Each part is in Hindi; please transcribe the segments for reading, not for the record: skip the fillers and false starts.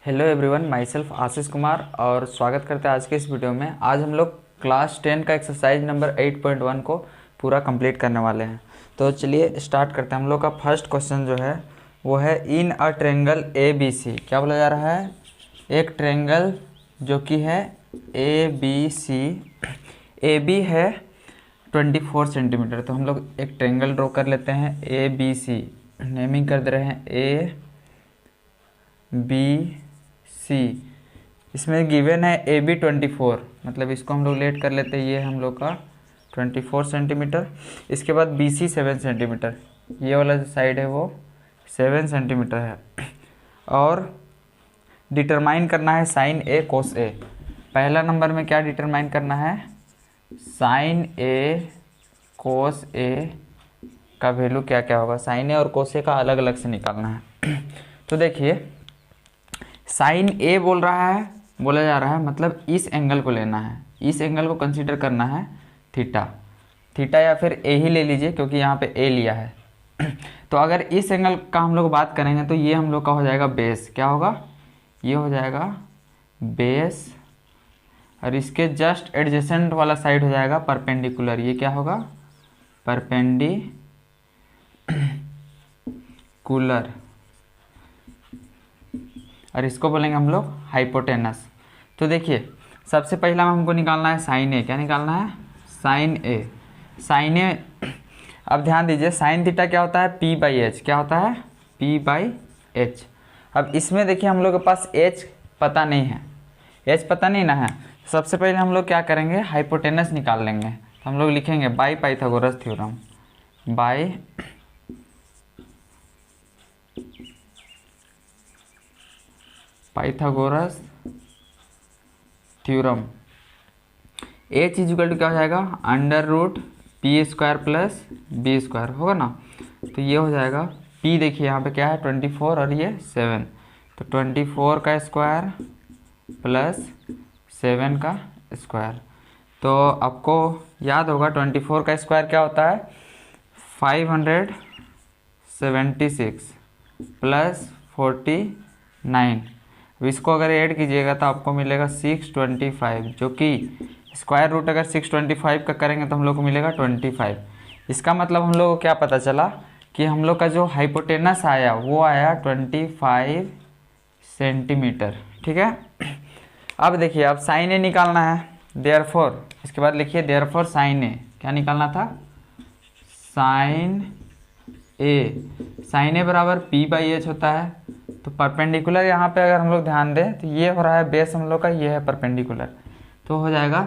Hello everyone, my self Ashish Kumar और स्वागत करते हैं आज के इस वीडियो में। आज हम लोग क्लास 10 का एक्सरसाइज नंबर 8.1 को पूरा कंप्लीट करने वाले हैं। तो चलिए स्टार्ट करते हैं। हम लोग का फर्स्ट क्वेश्चन जो है वो है in a triangle A B सी। क्या बोला जा रहा है? एक ट्रेंगल जो कि है ए बी सी, ए बी है 24 सेंटीमीटर। तो हम लोग एक ट्रेंगल ड्रॉ कर लेते हैं ए बी सी, नेमिंग कर दे रहे हैं ए बी सी। इसमें गिवन है ए बी 24, मतलब इसको हम लोग लेट कर लेते हैं, ये हम लोग का 24 सेंटीमीटर। इसके बाद बी सी 7 सेंटीमीटर, ये वाला जो साइड है वो 7 सेंटीमीटर है। और डिटरमाइन करना है साइन ए कोस ए। पहला नंबर में क्या डिटरमाइन करना है? साइन ए कोस ए का वैल्यू क्या क्या होगा। साइन ए और कोस ए का अलग अलग से निकालना है। तो देखिए, साइन ए बोला जा रहा है, मतलब इस एंगल को लेना है, इस एंगल को कंसीडर करना है थीटा। थीटा या फिर ए ही ले लीजिए क्योंकि यहाँ पे ए लिया है। तो अगर इस एंगल का हम लोग बात करेंगे तो ये हम लोग का हो जाएगा बेस। क्या होगा? ये हो जाएगा बेस, और इसके जस्ट एडजेसेंट वाला साइड हो जाएगा परपेंडिकुलर। ये क्या होगा? परपेंडिकुलर। और इसको बोलेंगे हम लोग हाइपोटेनस। तो देखिए, सबसे पहला हमको निकालना है साइन ए। क्या निकालना है? साइन ए। साइन ए, अब ध्यान दीजिए, साइन थीटा क्या होता है? P by H. क्या होता है? P by H. अब इसमें देखिए हम लोग के पास एच पता नहीं है, एच पता नहीं ना है। सबसे पहले हम लोग क्या करेंगे? हाइपोटेनस निकाल लेंगे। तो हम लोग लिखेंगे by Pythagoras theorem, by Pythagoras theorem. H is equal to क्या हो जाएगा? Under root P square plus B square होगा ना। तो ये हो जाएगा पी, देखिए यहाँ पे क्या है 24 और ये 7, तो 24 का स्क्वायर प्लस 7 का स्क्वायर। तो आपको याद होगा 24 का स्क्वायर क्या होता है? 576 प्लस 49। इसको अगर ऐड कीजिएगा तो आपको मिलेगा 625, जो कि स्क्वायर रूट अगर 625 का करेंगे तो हम लोग को मिलेगा 25। इसका मतलब हम लोग को क्या पता चला कि हम लोग का जो हाइपोटेनस आया वो आया 25 सेंटीमीटर। ठीक है। अब देखिए, अब साइन ए निकालना है, देयरफॉर इसके बाद लिखिए देयरफॉर साइन ए। क्या निकालना था? साइन ए। साइन ए बराबर पी बाई एच होता है। तो परपेंडिकुलर यहाँ पे अगर हम लोग ध्यान दें तो ये हो रहा है बेस हम लोग का, ये है परपेंडिकुलर। तो हो जाएगा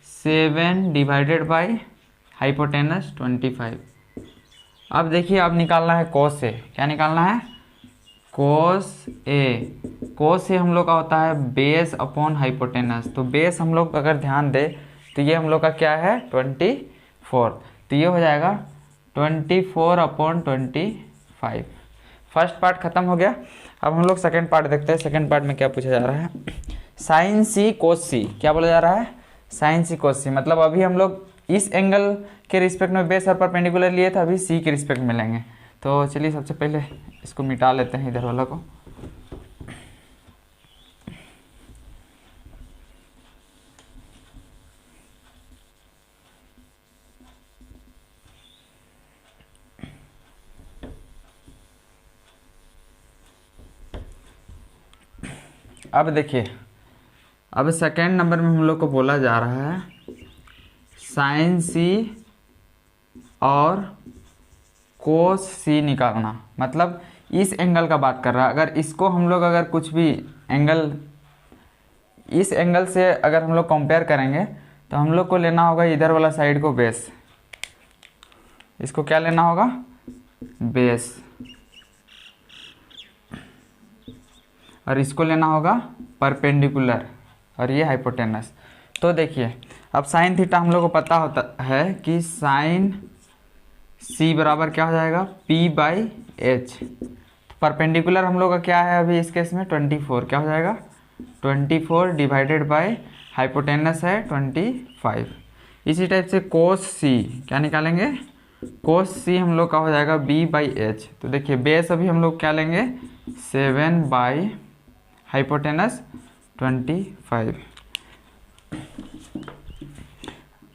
7 डिवाइडेड बाई हाइपोटेनस 25। अब देखिए, अब निकालना है कोस ए। क्या निकालना है? कोस ए। कोस ए हम लोग का होता है बेस अपॉन हाइपोटेनस। तो बेस हम लोग अगर ध्यान दें तो ये हम लोग का क्या है? 24। तो ये हो जाएगा 24 अपॉन 25। फर्स्ट पार्ट खत्म हो गया। अब हम लोग सेकंड पार्ट देखते हैं। सेकंड पार्ट में क्या पूछा जा रहा है? साइन सी कोस सी। क्या बोला जा रहा है? साइन सी कोस सी, मतलब अभी हम लोग इस एंगल के रिस्पेक्ट में बेस और परपेंडिकुलर लिए थे, अभी सी के रिस्पेक्ट में लेंगे। तो चलिए सबसे पहले इसको मिटा लेते हैं, इधर वाला को। अब देखिए, अब सेकेंड नंबर में हम लोग को बोला जा रहा है साइन सी और कोस सी निकालना। मतलब इस एंगल का बात कर रहा है। अगर इसको हम लोग अगर कुछ भी एंगल इस एंगल से अगर हम लोग कंपेयर करेंगे तो हम लोग को लेना होगा इधर वाला साइड को बेस। इसको क्या लेना होगा? बेस। और इसको लेना होगा परपेंडिकुलर, और ये हाइपोटेनस। तो देखिए, अब साइन थीटा हम लोग को पता होता है कि साइन सी बराबर क्या हो जाएगा? P by H. परपेंडिकुलर हम लोग का क्या है अभी इस केस में? 24। क्या हो जाएगा? 24 डिवाइडेड बाय हाइपोटेनस है 25। इसी टाइप से कोस सी क्या निकालेंगे? कोस सी हम लोग का हो जाएगा बी बाई एच। तो देखिए, बेस अभी हम लोग क्या लेंगे? 7 बाई हाइपोटेनस 25।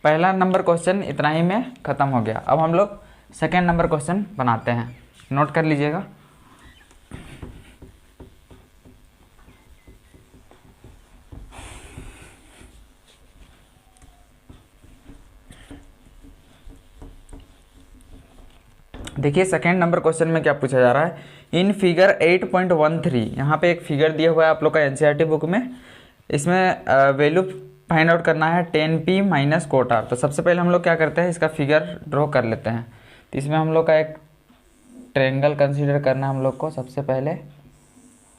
पहला नंबर क्वेश्चन इतना ही में ख़त्म हो गया। अब हम लोग सेकेंड नंबर क्वेश्चन बनाते हैं, नोट कर लीजिएगा। देखिए सेकेंड नंबर क्वेश्चन में क्या पूछा जा रहा है, इन फिगर 8.13 यहाँ पे एक फिगर दिया हुआ है आप लोग का एनसीईआरटी बुक में। इसमें वैल्यू फाइंड आउट करना है 10p माइनस कोट आर। तो सबसे पहले हम लोग क्या करते हैं, इसका फिगर ड्रॉ कर लेते हैं। तो इसमें हम लोग का एक ट्रायंगल कंसीडर करना है हम लोग को सबसे पहले,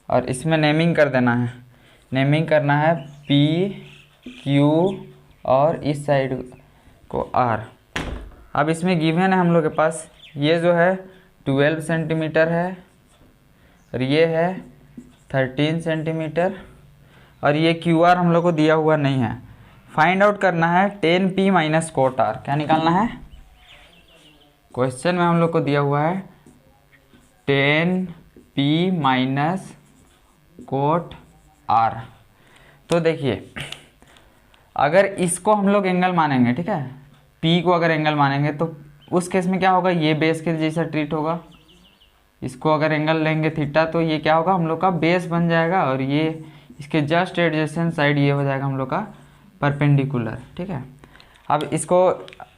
और इसमें नेमिंग कर देना है, नेमिंग करना है p q और इस साइड को r। अब इसमें गिवन है हम लोग के पास ये जो है 12 सेंटीमीटर है और ये है 13 सेंटीमीटर और ये क्यू आर हम लोग को दिया हुआ नहीं है। फाइंड आउट करना है 10p माइनस कोट आर। क्या निकालना है, क्वेश्चन में हम लोग को दिया हुआ है 10p माइनस कोट आर। तो देखिए अगर इसको हम लोग एंगल मानेंगे, ठीक है, p को अगर एंगल मानेंगे तो उस केस में क्या होगा, ये बेस के जैसा ट्रीट होगा। इसको अगर एंगल लेंगे थीटा तो ये क्या होगा, हम लोग का बेस बन जाएगा और ये इसके जस्ट एडजेसेंट साइड ये हो जाएगा हम लोग का परपेंडिकुलर, ठीक है। अब इसको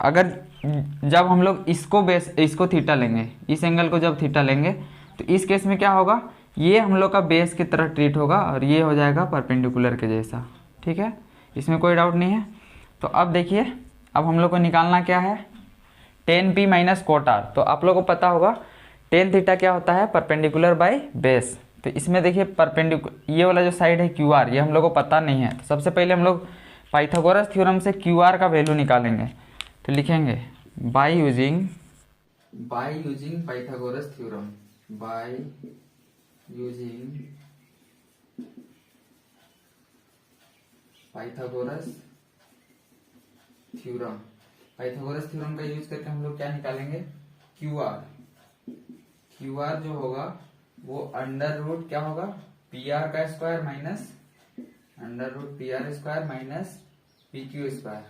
अगर जब हम लोग इसको बेस इसको थीटा लेंगे, इस एंगल को जब थीटा लेंगे तो इस केस में क्या होगा, ये हम लोग का बेस की तरह ट्रीट होगा और ये हो जाएगा परपेंडिकुलर के जैसा, ठीक है, इसमें कोई डाउट नहीं है। तो अब देखिए अब हम लोग को निकालना क्या है, 10p माइनस कोट आर। तो आप लोग को पता होगा टेन थीटा क्या होता है, परपेंडिकुलर बाय बेस। तो इसमें देखिए परपेंडिकुलर ये वाला जो साइड है क्यू आर, ये हम लोग को पता नहीं है। तो सबसे पहले हम लोग पाइथागोरस थ्योरम से क्यू आर का वैल्यू निकालेंगे। तो लिखेंगे by using Pythagoras theorem, by using Pythagoras theorem. Pythagoras theorem का यूज करके हम लोग क्या निकालेंगे, क्यू आर। क्यू आर जो होगा वो अंडर रूट क्या होगा, पी आर का square minus under root P R square minus P Q square.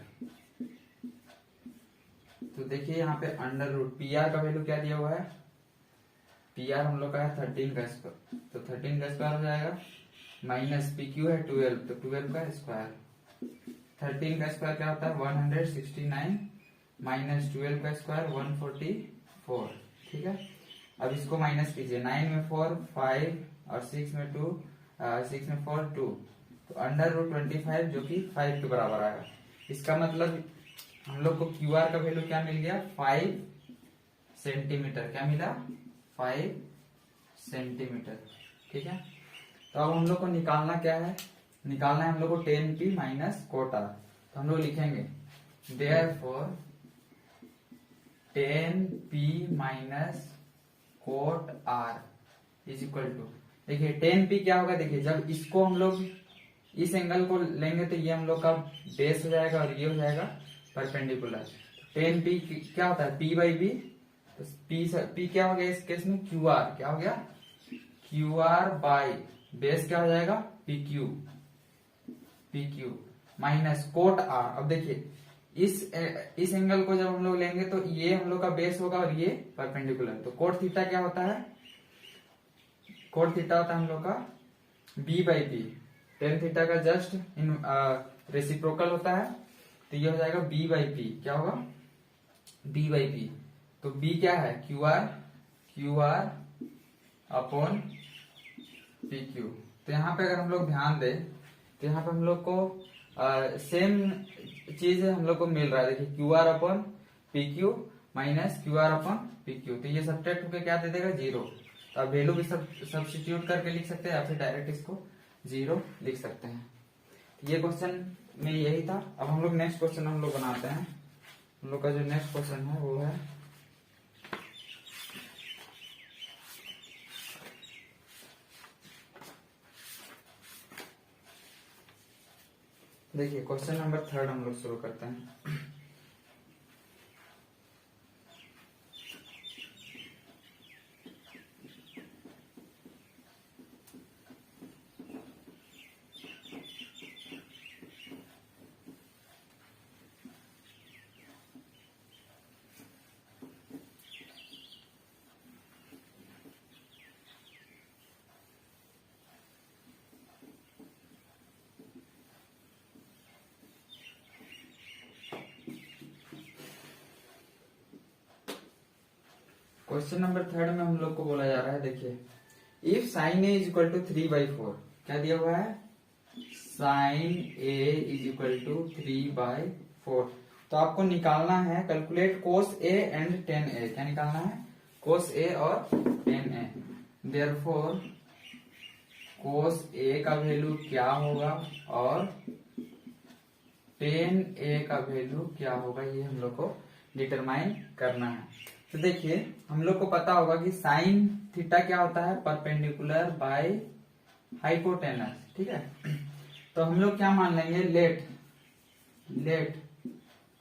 तो देखिए यहाँ पे अंडर रूट पी आर का वैल्यू क्या दिया हुआ है, पी आर हम लोग का है 13 का स्क्वायर, तो 13 का स्क्वायर हो जाएगा, माइनस पी क्यू है 12, तो 12 का स्क्वायर। 13 का स्क्वायर क्या होता है 169 माइनस 12 का स्क्वायर 144, ठीक है। अब इसको माइनस कीजिए, 9 में 4 5 और 6 में 2 6 में 4 2, तो अंडर रूट 25 जो कि 5 के बराबर आएगा। इसका मतलब हम लोग को क्यू आर का वैल्यू क्या मिल गया, 5 सेंटीमीटर। क्या मिला, 5 सेंटीमीटर, ठीक है। तो अब हम लोग को निकालना क्या है, निकालना है हम लोग को 10p माइनस कोट आर। तो हम लोग लिखेंगे therefore 10p minus cot R is equal to, देखिए 10p क्या होगा, देखिए जब इसको हम लोग इस एंगल को लेंगे तो ये हम लोग का बेस हो जाएगा और ये हो जाएगा परपेंडिकुलर। 10p क्या होता है, p बाई बी, तो p क्या हो गया इस केस में, क्यू आर क्या हो गया, क्यू आर बाई बेस क्या हो जाएगा, P Q minus cot R. अब देखिए इस एंगल को जब हम लोग लेंगे तो ये हम लोग का बेस होगा और ये परपेंडिकुलर। तो कोट थीटा क्या होता है, कोट थीटा होता है हम लोग का b by P, tan theta का जस्ट इन रेसिप्रोकल होता है, तो ये हो जाएगा b बाई पी। क्या होगा, b बाई पी। तो b क्या है, Q R upon P Q. तो यहाँ पे अगर हम लोग ध्यान दें तो यहाँ पे हम लोग को सेम चीज हम लोग को मिल रहा है। देखिए Q R upon P Q minus Q R upon P Q, तो ये सब्ट्रैक्ट होकर क्या दे देगा, 0। तो आप वैल्यू भी सब्स्टिट्यूट करके लिख सकते हैं या फिर डायरेक्ट इसको 0 लिख सकते हैं। ये क्वेश्चन में यही था। अब हम लोग नेक्स्ट क्वेश्चन हम लोग बनाते हैं। हम लोग का जो नेक्स्ट क्वेश्चन है वो है देखिए क्वेश्चन नंबर 3 हम लोग शुरू करते हैं। क्वेश्चन नंबर 3 में हम लोग को बोला जा रहा है, देखिए if sine A is equal to 3/4, क्या दिया हुआ है, sine A is equal to 3/4। तो आपको निकालना है, calculate cos A and tan A. क्या निकालना है, कोस ए और टेन ए। देयरफॉर कोस ए का वैल्यू क्या होगा और टेन ए का वैल्यू क्या होगा, ये हम लोग को डिटरमाइन करना है। तो देखिए हम लोग को पता होगा कि साइन थीटा क्या होता है, परपेंडिकुलर बाय हाइपोटेनस, ठीक है। तो हम लोग क्या मान लेंगे, लेट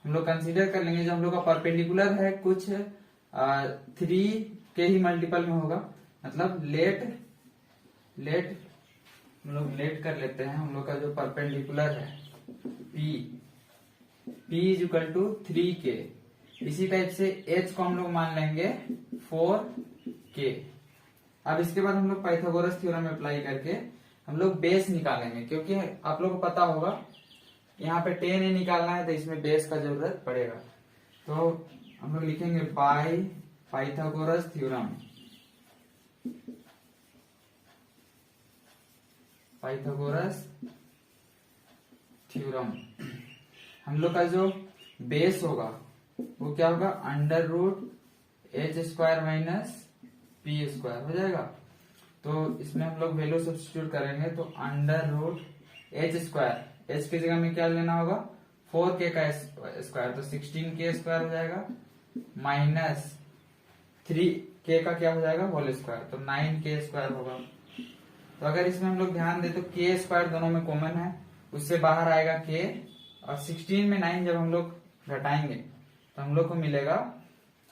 हम लोग कंसीडर कर लेंगे, जो हम लोग का परपेंडिकुलर है कुछ 3 के ही मल्टीपल में होगा, मतलब लेट हम लोग लेट कर लेते हैं। हम लोग का जो परपेंडिकुलर है P is equal to 3K। इसी टाइप से H को हम लोग मान लेंगे 4K। अब इसके बाद हम लोग पाइथागोरस थ्योरम अप्लाई करके हम लोग बेस निकालेंगे, क्योंकि आप लोग को पता होगा यहाँ पे 10A निकालना है तो इसमें बेस का जरूरत पड़ेगा। तो हम लोग लिखेंगे बाय पाइथागोरस थ्योरम, हम लोग का जो बेस होगा वो क्या होगा, under root h² minus p² हो जाएगा। तो इसमें हम लोग वैल्यू सब्स्टिट्यूट करेंगे, तो अंडर रूट h², h की जगह में क्या लेना होगा, 4K का स्क्वायर, तो 16K² हो जाएगा, माइनस 3K का क्या हो जाएगा, होल स्क्वायर, तो 9K² होगा। तो अगर इसमें हम लोग ध्यान दें तो K² दोनों में कॉमन है, उससे बाहर आएगा K, और 16 में 9 जब हम लोग घटाएंगे तो हम लोग को मिलेगा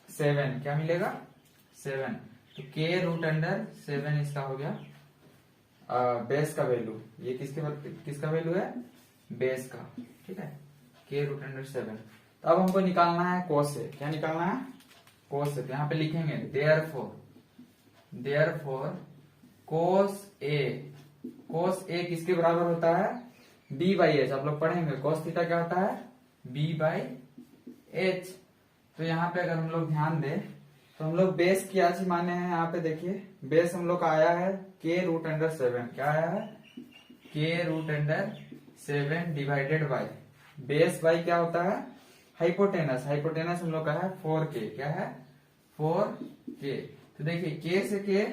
7। क्या मिलेगा, 7। तो K√7 इसका हो गया बेस का वैल्यू। ये किसका वैल्यू है, बेस का, ठीक है, K√7। तो अब हमको निकालना है कोस ए। क्या निकालना है, कोस ए। तो यहाँ पे लिखेंगे देयरफॉर कोस ए किसके बराबर होता है, b/h। आप लोग पढ़ेंगे कोस थीटा क्या होता है, b/h। तो यहाँ पे अगर हम लोग ध्यान दें तो हम लोग बेस क्या चीज माने हैं, यहाँ पे देखिए बेस हम लोग का आया है K√7। क्या आया है, K√7 divided by base bye क्या होता है, हाइपोटेनस हम लोग का है 4K। क्या है, 4K। तो देखिए K से K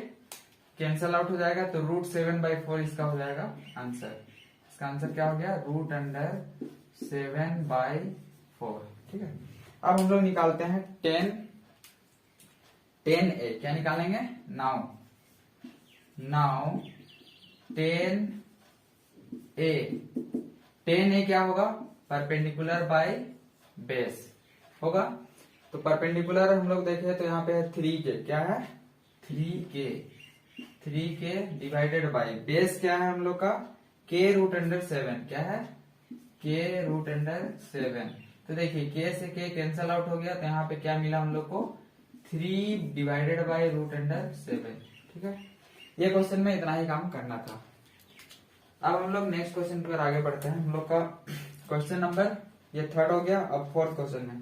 कैंसल आउट हो जाएगा, तो √7/4 इसका हो जाएगा आंसर। इसका आंसर क्या हो गया, √7/4, ठीक है। अब हम लोग निकालते हैं 10A। क्या निकालेंगे, नाउ 10A क्या होगा, परपेंडिकुलर बाय बेस होगा। तो परपेंडिकुलर हम लोग देखें तो यहाँ पे है 3K। क्या है, 3K डिवाइडेड बाय बेस क्या है हम लोग का, K√7। क्या है, K√7। तो देखिए K से K कैंसल आउट हो गया, तो यहाँ पे क्या मिला हम लोग को, 3 डिवाइडेड बाय √7, ठीक है। ये क्वेश्चन में इतना ही काम करना था। अब हम लोग नेक्स्ट क्वेश्चन पर आगे बढ़ते हैं। हम लोग का क्वेश्चन नंबर ये 3rd हो गया। अब 4th क्वेश्चन में,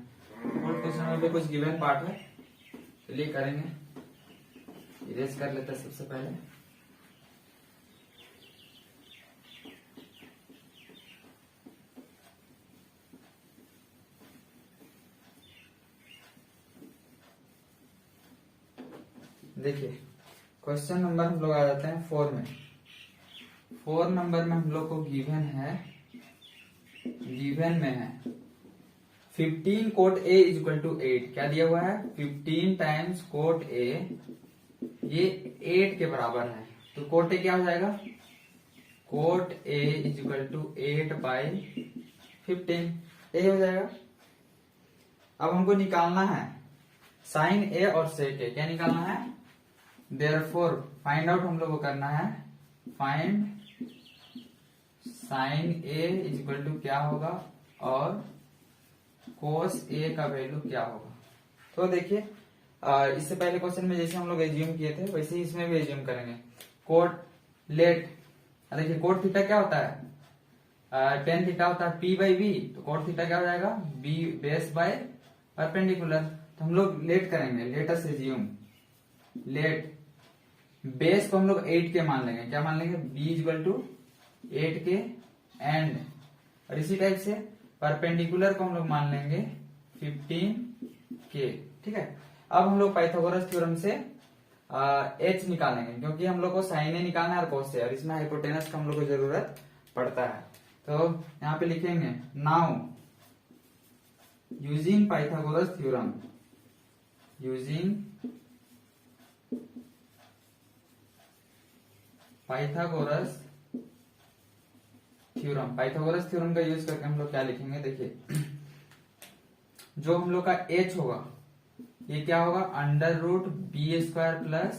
भी कुछ गिवन पार्ट है, चलिए करेंगे। इरेज कर लेते हैं सबसे पहले। देखिए क्वेश्चन नंबर हम लोग आ जाते हैं 4 में। 4 नंबर में हम लोग को गिवन में है 15 cot A is equal to 8। क्या दिया हुआ है, 15 टाइम्स कोट A, ये 8 के बराबर है। तो कोट A क्या हो जाएगा, cot A is equal to 8/15, यही हो जाएगा। अब हमको निकालना है साइन A और सेक A। क्या निकालना है, देयरफॉर फाइंड आउट हम लोग को करना है, find sine A is equal to क्या होगा और कोस A का वैल्यू क्या होगा। तो देखिए इससे पहले क्वेश्चन में जैसे हम लोग एज्यूम किए थे वैसे ही इसमें भी एज्यूम करेंगे। कोट लेट, देखिए कोट थीटा क्या होता है, टेन थीटा होता है P/V। तो कोट थीटा क्या हो जाएगा, B बेस बाय परपेंडिकुलर। तो हम लोग लेट करेंगे, let us assume let base को हम लोग 8 के मान लेंगे, क्या मान लेंगे, b इक्वल टू 8 के एंड, और इसी टाइप से परपेंडिकुलर को हम लोग मान लेंगे 15 के। ठीक है, अब हम लोग पाइथागोरस थ्योरम से एच निकालेंगे, क्योंकि हम लोग को साइन ए निकालना है और कोस ए, और इसमें हाइपोटेनस का हम लोग को जरूरत पड़ता है। तो यहाँ पे लिखेंगे now using Pythagoras theorem, using Pythagoras theorem, Pythagoras theorem का यूज करके हम लोग क्या लिखेंगे, देखिए जो हम लोग का एच होगा ये क्या होगा, under root B square plus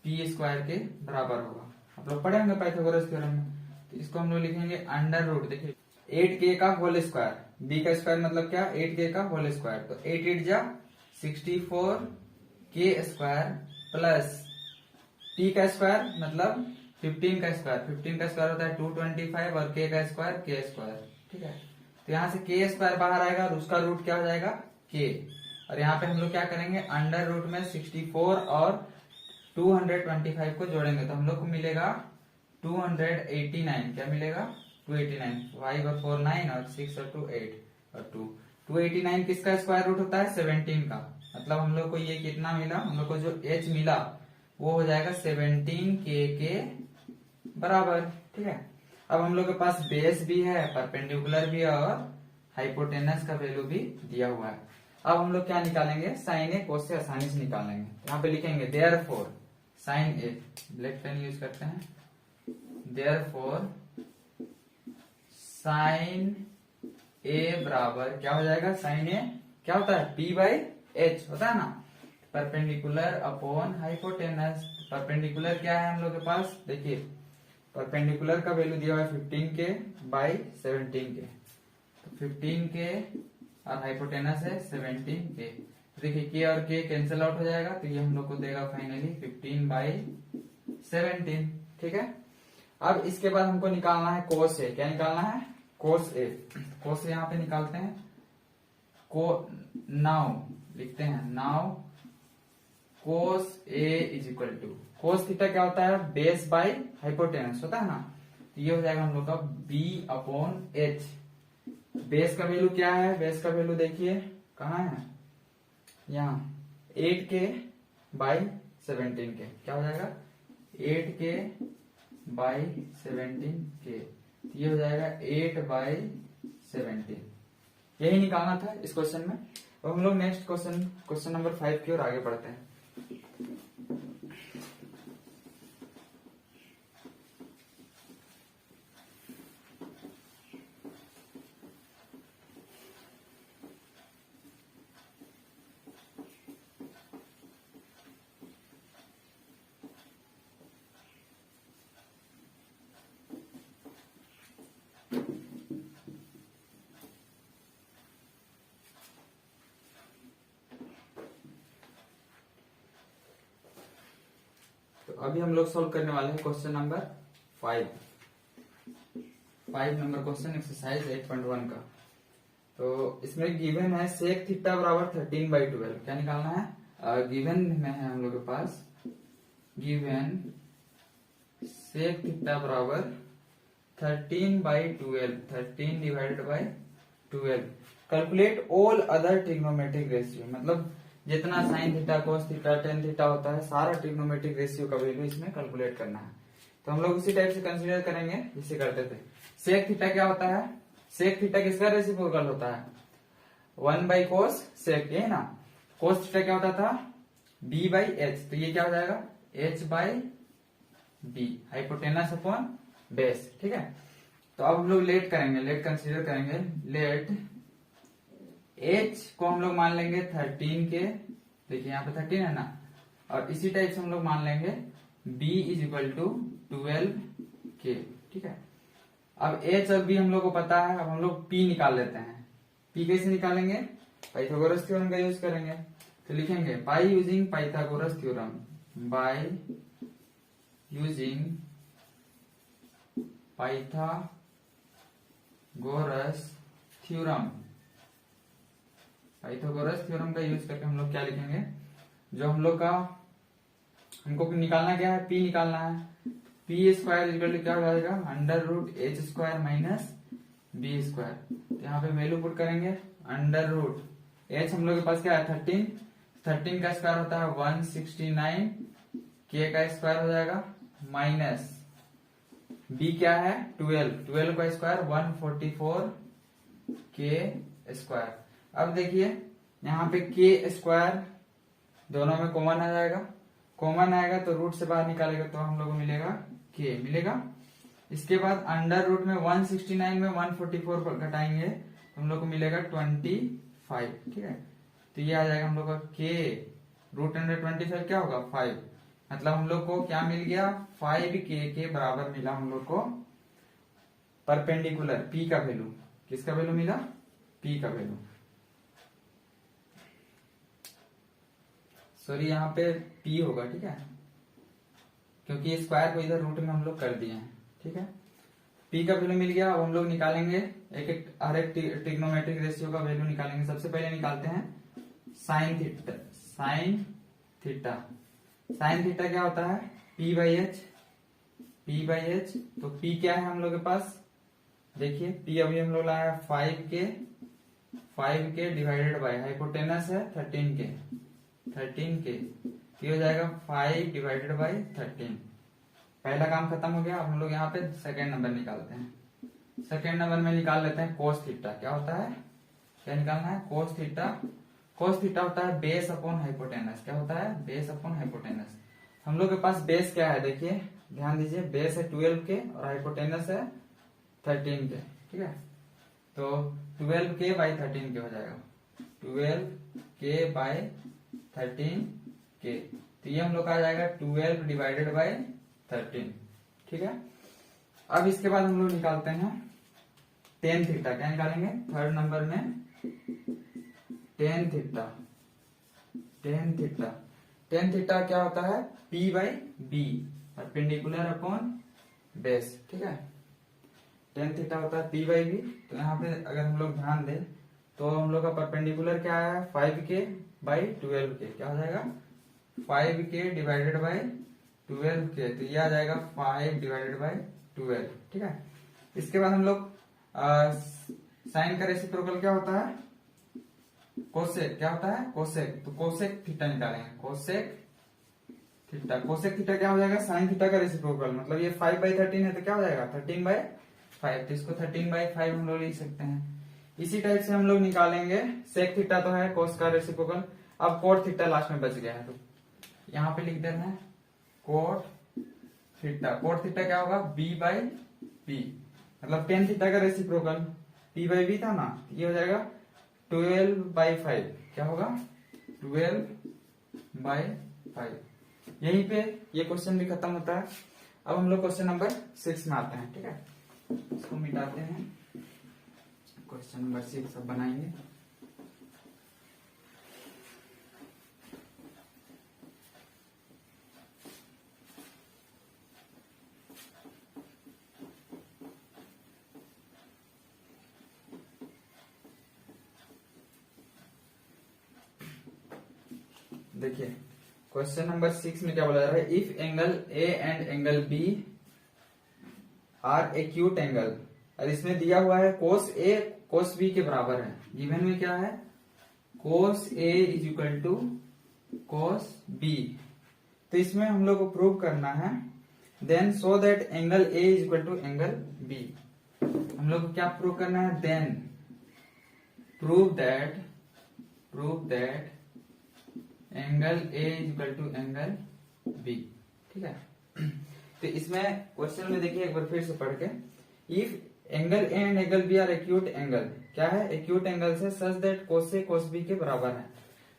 P square के बराबर होगा। आप लोग पढ़े होंगे पाइथागोरस थ्योरम में, तो इसको हम लोग लिखेंगे अंडर रूट, देखिए 8k का होल स्क्वायर, b का स्क्वायर मतलब क्या, 8k का होल स्क्वायर, तो 8 8 जा 64 k स्क्वायर प्लस p का स्क्वायर मतलब 15 का स्क्वायर, 15 का स्क्वायर होता है 225 और k का स्क्वायर k स्क्वायर। ठीक है, तो यहाँ से k स्क्वायर बाहर आएगा और उसका रूट क्या हो जाएगा k, और यहाँ पे हम लोग क्या करेंगे, अंडर रूट में 64 और 225 को जोड़ेंगे तो हम लोग को मिलेगा 289, क्या मिलेगा 289, 5 और 4 9 और 6 और 2 8 और 2, 289 किसका स्क्वायर रूट होता है 17 का, मतलब हम लोग को ये कितना मिला, हम लोग को जो h मिला वो हो जाएगा 17k के बराबर। ठीक है, अब हम लोग के पास बेस भी है, परपेंडिकुलर भी है और हाइपोटेनस का वैल्यू भी दिया हुआ है। अब हम लोग क्या निकालेंगे, साइन ए कोस से आसानी से निकालेंगे, यहाँ पे लिखेंगे देयरफॉर साइन ए, ब्लैक पेन यूज करते हैं, देयरफॉर साइन ए बराबर क्या हो जाएगा, साइन ए क्या होता है p बाई एच होता है ना, परपेंडिकुलर अपॉन हाइपोटेनस। परपेंडिकुलर क्या है हम लोग के पास, देखिए परपेंडिकुलर का वैल्यू दिया हुआ है 15 के बाई 17 के, तो 15 के और हाइपोटेनस है 17 के, देखिए के और के कैंसिल आउट हो जाएगा, तो ये हम लोग को देगा फाइनली 15 बाई 17। ठीक है, अब इसके बाद हमको निकालना है कोस ए, क्या निकालना है, कोस ए, कोस ए यहाँ पे निकालते हैं, को नाउ लिखते हैं, now cos A is equal to, cos theta क्या होता है, बेस बाई हाइपोटेनस होता है ना, तो ये हो जाएगा हम लोग का b अपॉन एच। बेस का वैल्यू क्या है, बेस का वैल्यू देखिए कहाँ है, यहाँ 8k बाई 17 के, क्या हो जाएगा 8k बाई 17 के, ये हो जाएगा 8 बाई 17, यही निकालना था इस क्वेश्चन में। अब हम लोग नेक्स्ट क्वेश्चन, क्वेश्चन नंबर 5 की ओर आगे बढ़ते हैं। तो अभी हम लोग सॉल्व करने वाले हैं question number 5 number question exercise 8.1 का। तो इसमें गिवन है सेक थीटा बराबर 13/12, क्या निकालना है, गिवन में है हम लोग के पास, गिवन सेक थीटा बराबर 13/12, 13 divided by 12, calculate all other trigonometric ratio, मतलब जितना sine theta cos theta tan theta होता है सारा ट्रिग्नोमेट्रिक रेशियो का वैल्यू इसमें कैलकुलेट करना है। तो हम लोग उसी टाइप से कंसीडर करेंगे जिसे करते थे। सेक थीटा क्या होता है, सेक थीटा किसका रेसिप्रोकल होता है, 1/cos सेक, ये ना, कोस थीटा क्या होता था b/h, तो ये क्या हो जाएगा h/b, हाइपोटेनस अपॉन बेस। ठीक है, तो अब हम लोग लेट करेंगे, लेट कंसीडर करेंगे, लेट h को हम लोग मान लेंगे 13 के, देखिए यहाँ पे 13 है ना, और इसी टाइप से हम लोग मान लेंगे b इज इक्वल टू 12 के। ठीक है, अब h और b हम लोग को पता है, अब हम लोग p निकाल लेते हैं। p कैसे निकालेंगे, पाइथागोरस थ्योरम का यूज करेंगे, तो लिखेंगे by using Pythagoras theorem, by using Pythagoras theorem, Pythagoras theorem का यूज करके हम लोग क्या लिखेंगे, जो हम लोग का हमको निकालना क्या है, पी निकालना है। पी स्क्वायर इक्वल टू क्या हो जाएगा, under root H square minus B square. यहाँ पे वैल्यू पुट करेंगे, अंडर रूट एच हम लोग के पास क्या है 13, 13 का स्क्वायर होता है 169, के का स्क्वायर हो जाएगा माइनस बी क्या है 12, 12 का स्क्वायर 144 के स्क्वायर। अब देखिए यहाँ पे के स्क्वायर दोनों में कॉमन आ जाएगा, कॉमन आएगा तो रूट से बाहर निकालेगा तो हम लोग को मिलेगा के मिलेगा। इसके बाद अंडर रूट में 169 में 144 घटाएंगे तो हम लोग को मिलेगा 25, ठीक है। तो ये आ जाएगा हम लोग का के रूट अंडर 25 क्या होगा 5, मतलब हम लोग को क्या मिल गया 5 के बराबर मिला हम लोग को परपेंडिकुलर पी का वैल्यू। किसका वैल्यू मिला, पी का वैल्यू। सॉरी यहाँ पे पी होगा, ठीक है, क्योंकि स्क्वायर को इधर रूट में हम लोग कर दिए हैं, ठीक है। पी का वैल्यू मिल गया। अब हम लोग निकालेंगे एक एक हर एक ट्रिग्नोमेट्रिक रेशियो का वैल्यू निकालेंगे। सबसे पहले निकालते हैं sine theta. Sine theta, sine theta क्या होता है P by H, P by H. तो पी क्या है हम लोग के पास, देखिए पी अभी हम लोग लाया 5 के डिवाइडेड बाय हाइपोटेनस है 13 के, ये हो जाएगा 5 डिवाइडेड बाय 13। पहला काम खत्म हो गया। अब हम लोग यहाँ पे सेकेंड नंबर निकालते हैं। सेकेंड नंबर में निकाल लेते हैं कोस थीटा। क्या होता है, क्या निकालना है कोस थीटा। कोस थीटा होता है बेस अपॉन हाइपोटेनस। क्या होता है, बेस अपॉन हाइपोटेनस। हम लोग के पास बेस क्या है, देखिए ध्यान दीजिए, बेस है 12 के और हाइपोटेनस है 13 के, ठीक है। तो 12 के बाई 13 के हो जाएगा, 12 के बाई 13 के। तो ये हम लोग का आ जाएगा 12 डिवाइडेड बाई 13, ठीक है। अब इसके बाद हम लोग निकालते हैं टेन थीटा। क्या निकालेंगे थर्ड नंबर में, tan theta. Tan theta, tan theta क्या होता है P by B, perpendicular upon base, ठीक है। टेन थीटा होता है पी बाई बी। तो यहाँ पे अगर हम लोग ध्यान दें तो हम लोग का परपेंडिकुलर क्या है 5 के बाई 12 के। क्या हो जाएगा 5 के डिवाइडेड बाई 12 के। तो ये आ जाएगा 5 डिवाइडेड बाई 12, ठीक है। इसके बाद हम लोग साइन का रेसिप्रोकल क्या होता है कोसेक। क्या होता है कोसेक। तो कोसेक थीटा निकालेंगे, कोसेक थीटा। कोसेक थीटा क्या हो जाएगा साइन थीटा का रेसिप्रोकल, मतलब ये 5 बाई 13 है तो क्या हो जाएगा 13 बाई 5। तो इसको 13 बाई 5 हम लोग लिख सकते हैं। इसी टाइप से हम लोग निकालेंगे सेक थीटा, तो है कोस का रेसिप्रोकल। अब कोट थीटा लास्ट में बच गया है तो यहाँ पे लिख देना है कोट थीटा। कोट थीटा क्या होगा बी बाई पी, मतलब टेन थीटा का रेसिप्रोकल पी बाई बी था ना, ये हो जाएगा 12 बाई 5। क्या होगा 12 बाई 5। यहीं पे ये क्वेश्चन भी खत्म होता है। अब हम लोग क्वेश्चन नंबर 6 में आते हैं, ठीक है। इसको मिटाते हैं, क्वेश्चन नंबर 6 अब बनाएंगे। देखिए क्वेश्चन नंबर 6 में क्या बोला जा रहा है, if angle A and angle B are acute angle, और इसमें दिया हुआ है कोस ए कोस बी के बराबर है। गिवन में क्या है cos A is equal to cos B. तो इसमें हम लोग को प्रूव करना है then so that angle A is equal to angle B. हम लोग को क्या प्रूव करना है, then prove that angle A is equal to angle B, ठीक है। तो इसमें क्वेश्चन में देखिए एक बार फिर से पढ़ के, if angle A and angle B are acute angle, क्या है एक्यूट एंगल से such that cos A cos B के बराबर है,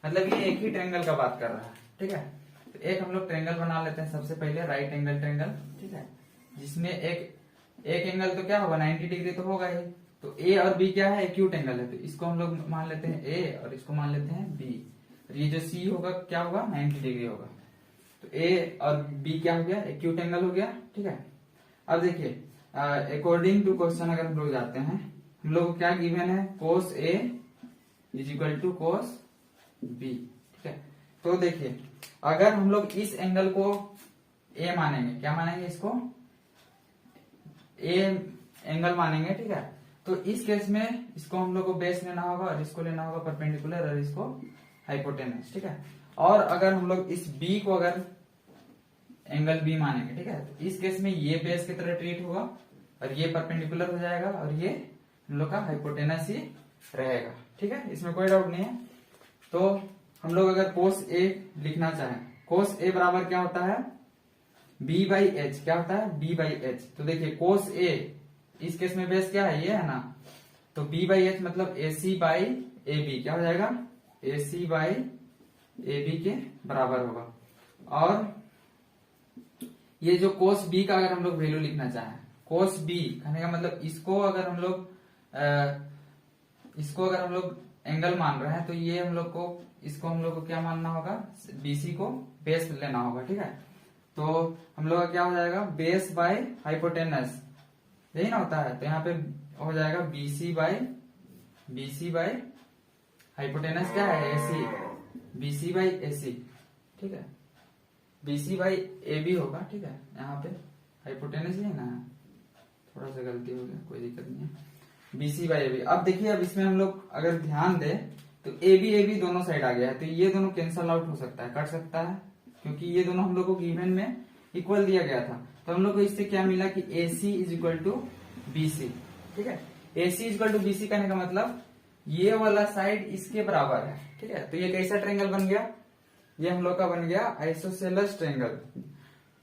मतलब ये एक ही ट्रायंगल का बात कर रहा है, ठीक है। तो एक हम लोग ट्रायंगल बना लेते हैं सबसे पहले, राइट एंगल ट्रायंगल, ठीक है, जिसमें एक एंगल तो क्या होगा 90 डिग्री तो होगा ही। तो ए और बी क्या है एक्यूट एंगल है, तो इसको हम लोग मान लेते हैं ए और इसको मान लेते हैं बी। ये जो सी होगा क्या होगा 90 डिग्री होगा। तो ए और बी क्या हो गया एक्यूट एंगल हो गया, ठीक है। अब देखिए अकॉर्डिंग टू क्वेश्चन अगर हम लोग जाते हैं, हम लोग को क्या गिवन है cos A is equal to cos B, ठीक है। तो देखिए अगर हम लोग इस एंगल को ए मानेंगे, क्या मानेंगे इसको, ए एंगल मानेंगे, ठीक है। तो इस केस में इसको हम लोग को बेस लेना होगा और इसको लेना होगा परपेंडिकुलर और इसको हाइपोटेनस, ठीक है। और अगर हम लोग इस बी को अगर एंगल बी मानेंगे, ठीक है, तो इस केस में ये बेस की तरह ट्रीट होगा और ये परपेंडिकुलर हो जाएगा और ये हम लोग का हाइपोटेनस ही रहेगा, ठीक है। इसमें कोई डाउट नहीं है। तो हम लोग अगर कोस ए लिखना चाहें, कोस ए बराबर क्या होता है, बी बाई एच, क्या होता है, बी बाई एच। तो देखिए कोस ए, इस केस में बेस क्या है, ये है ना, तो बी बाई एच मतलब ए सी बाई ए बी, क्या हो जाएगा, ए सी बाई ए बी के बराबर होगा। और ये जो कोस बी का अगर हम लोग वैल्यू लिखना चाहें, कोस बी कहने का मतलब इसको अगर हम लोग एंगल मान रहे हैं, तो ये हम लोग को, इसको हम लोग को क्या मानना होगा, बीसी को बेस लेना होगा, ठीक है। तो हम लोग का क्या हो जाएगा, बेस बाय हाइपोटेनस, यही ना होता है। तो यहाँ पे हो जाएगा बीसी बाय हाइपोटेनस क्या है, एसी, बीसी बाई एसी, ठीक है, बीसी बाई ए बी होगा, ठीक है। यहाँ पे हाइपोटेनस ही है ना, थोड़ा सा गलती हो गया, कोई दिक्कत नहीं है, बीसी बाई ए बी। अब देखिए, अब इसमें हम लोग अगर ध्यान दें तो ए बी दोनों साइड आ गया है, तो ये दोनों कैंसल आउट हो सकता है, कट सकता है, क्योंकि ये दोनों हम लोग को गिवन में इक्वल दिया गया था। तो हम लोग को इससे क्या मिला कि A C is equal to B C, ठीक है। A C is equal to B C कहने का मतलब ये वाला साइड इसके बराबर है, ठीक है। तो ये कैसा ट्रायंगल बन गया, ये हम लोग का बन गया आइसोसेलेस ट्रायंगल।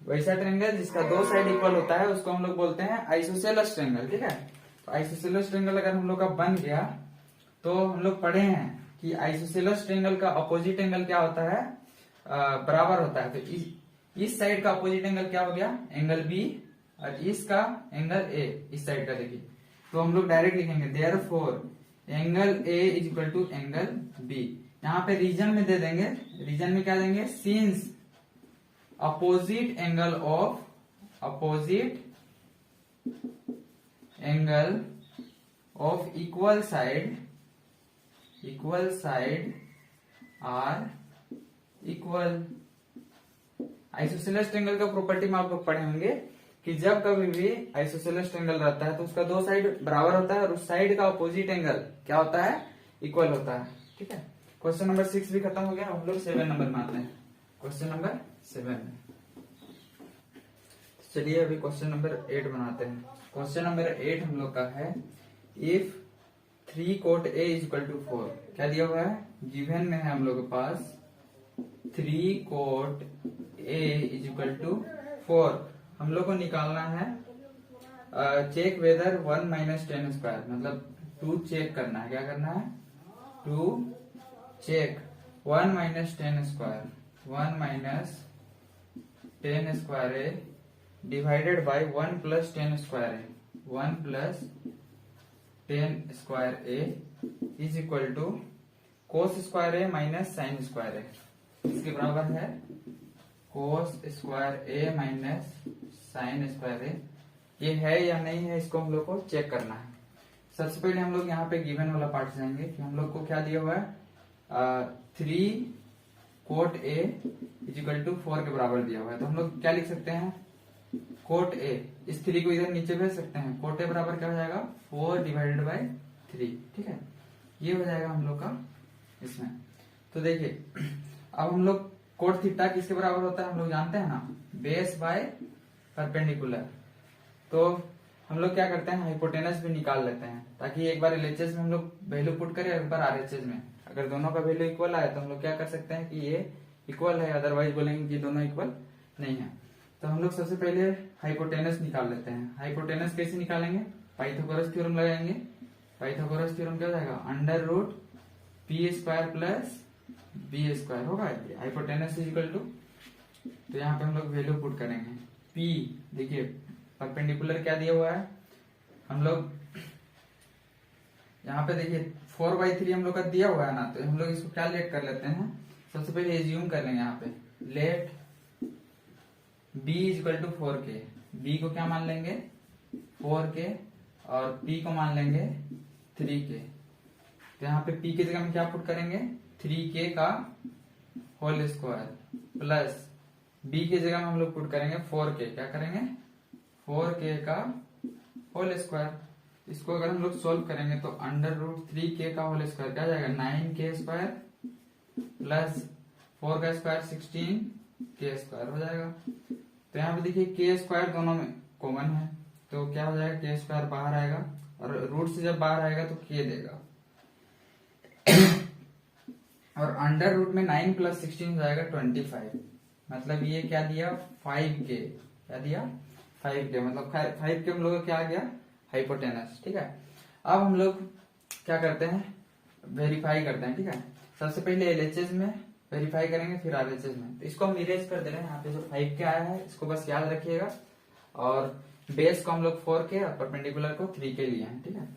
वैसा ट्रायंगल जिसका दो साइड इक्वल होता है उसको हम लोग बोलते हैं आइसोसेलेस ट्रायंगल, ठीक है। तो आइसोसेलेस ट्रायंगल अगर हम लोग का बन गया, तो हम लोग पढ़े हैं कि आइसोसेलेस ट्रायंगल का अपोजिट एंगल क्या होता है, बराबर होता है। तो इस साइड का अपोजिट एंगल क्या हो गया, एंगल बी, और इसका एंगल ए, इस साइड का देखिए। तो हम लोग डायरेक्ट लिखेंगे therefore angle A is equal to angle B. यहाँ पे रीजन में दे देंगे, रीजन में क्या देंगे, since opposite angle of equal side are equal. Isosceles triangle का प्रॉपर्टी में आप लोग पढ़े होंगे कि जब कभी भी आइसोसेलेस ट्रायंगल रहता है तो उसका दो साइड बराबर होता है और उस साइड का अपोजिट एंगल क्या होता है, इक्वल होता है, ठीक है। क्वेश्चन नंबर 6 भी खत्म हो गया, हम लोग 7 नंबर में आते हैं, क्वेश्चन नंबर 7। चलिए अभी क्वेश्चन नंबर 8 बनाते हैं। क्वेश्चन नंबर 8 हम लोग का है, if 3 cot A is equal to 4, क्या दिया हुआ है, गिवन में है हम लोग के पास 3 cot A is equal to 4। हम लोग को निकालना है चेक वेदर 1 माइनस 10 स्क्वायर, मतलब 2 चेक करना है, क्या करना है, 2 check 1 minus 10 square, 1 minus 10 square A divided by 1 plus 10 square A, 1 plus 10 square A is equal to cos square A minus sine square A, इसके बराबर है cos square A minus sine square A. ये है या नहीं है, इसको हम लोग को चेक करना है। सबसे पहले हम लोग यहाँ पे गिवन वाला पार्ट जाएंगे कि हम लोग को क्या दिया हुआ है, 3 cot A is equal to 4 के बराबर दिया हुआ है। तो हम लोग क्या लिख सकते हैं, cot A, इस 3 को इधर नीचे भेज सकते हैं, cot A बराबर क्या हो जाएगा, 4 डिवाइडेड बाय 3, ठीक है। ये हो जाएगा हम लोग का इसमें। तो देखिए अब हम लोग कोट थीटा किसके बराबर होता है, हम लोग जानते हैं ना, बेस बाय परपेंडिकुलर। तो हम लोग क्या करते हैं, हाइपोटेनस भी निकाल लेते हैं, ताकि एक बार एलएचएस में हम लोग वैल्यू पुट करें, एक बार आरएचएस में। अगर दोनों का वैल्यू इक्वल आए तो हम लोग क्या कर सकते हैं कि ये इक्वल है, अदरवाइज बोलेंगे कि दोनों इक्वल नहीं है। तो हम लोग सबसे पहले हाइपोटेनस निकाल लेते हैं। हाइपोटेनस कैसे निकालेंगे, पाइथागोरस थ्योरम लगाएंगे। पाइथागोरस थ्योरम क्या हो जाएगा, under root P square plus B square होगा, हाइपोटेनस इज इक्वल टू। तो यहाँ पे हम लोग वैल्यू पुट करेंगे, पी देखिए परपेंडिकुलर क्या दिया हुआ है, हम लोग यहाँ पे देखिए 4/3 हम लोग का दिया हुआ है ना, तो हम लोग इसको क्या लेट कर लेते हैं, सबसे पहले एज्यूम कर लेंगे यहाँ पे, let b is equal to 4k, b को क्या मान लेंगे 4k और p को मान लेंगे 3k। तो यहाँ पे p की जगह में क्या पुट करेंगे, 3k का होल स्क्वायर प्लस b की जगह में हम लोग पुट करेंगे 4k, क्या करेंगे 4k का होल स्क्वायर। इसको अगर हम लोग सोल्व करेंगे तो √3k का होल स्क्वायर क्या आ जाएगा 9k स्क्वायर प्लस 4 का स्क्वायर 16k स्क्वायर हो जाएगा। तो यहाँ पे देखिए k स्क्वायर दोनों में कॉमन है, तो क्या हो जाएगा k स्क्वायर बाहर आएगा और रूट से जब बाहर आएगा तो k देगा और अंडर रूट में 9 प्लस 16 हो जाएगा 25। मतलब ये क्या दिया 5k, क्या दिया 5k, मतलब 5k हम लोग का क्या आ गया हाइपोटेनस। ठीक है, अब हम लोग क्या करते हैं वेरीफाई करते हैं। ठीक है, सबसे पहले एलएचएस में वेरीफाई करेंगे फिर आरएचएस में। तो इसको हम इरेज कर दे रहे हैं, यहाँ पे जो 5k आया है इसको बस याद रखिएगा और बेस को हम लोग 4k और परपेंडिकुलर को 3k लिए हैं। ठीक है,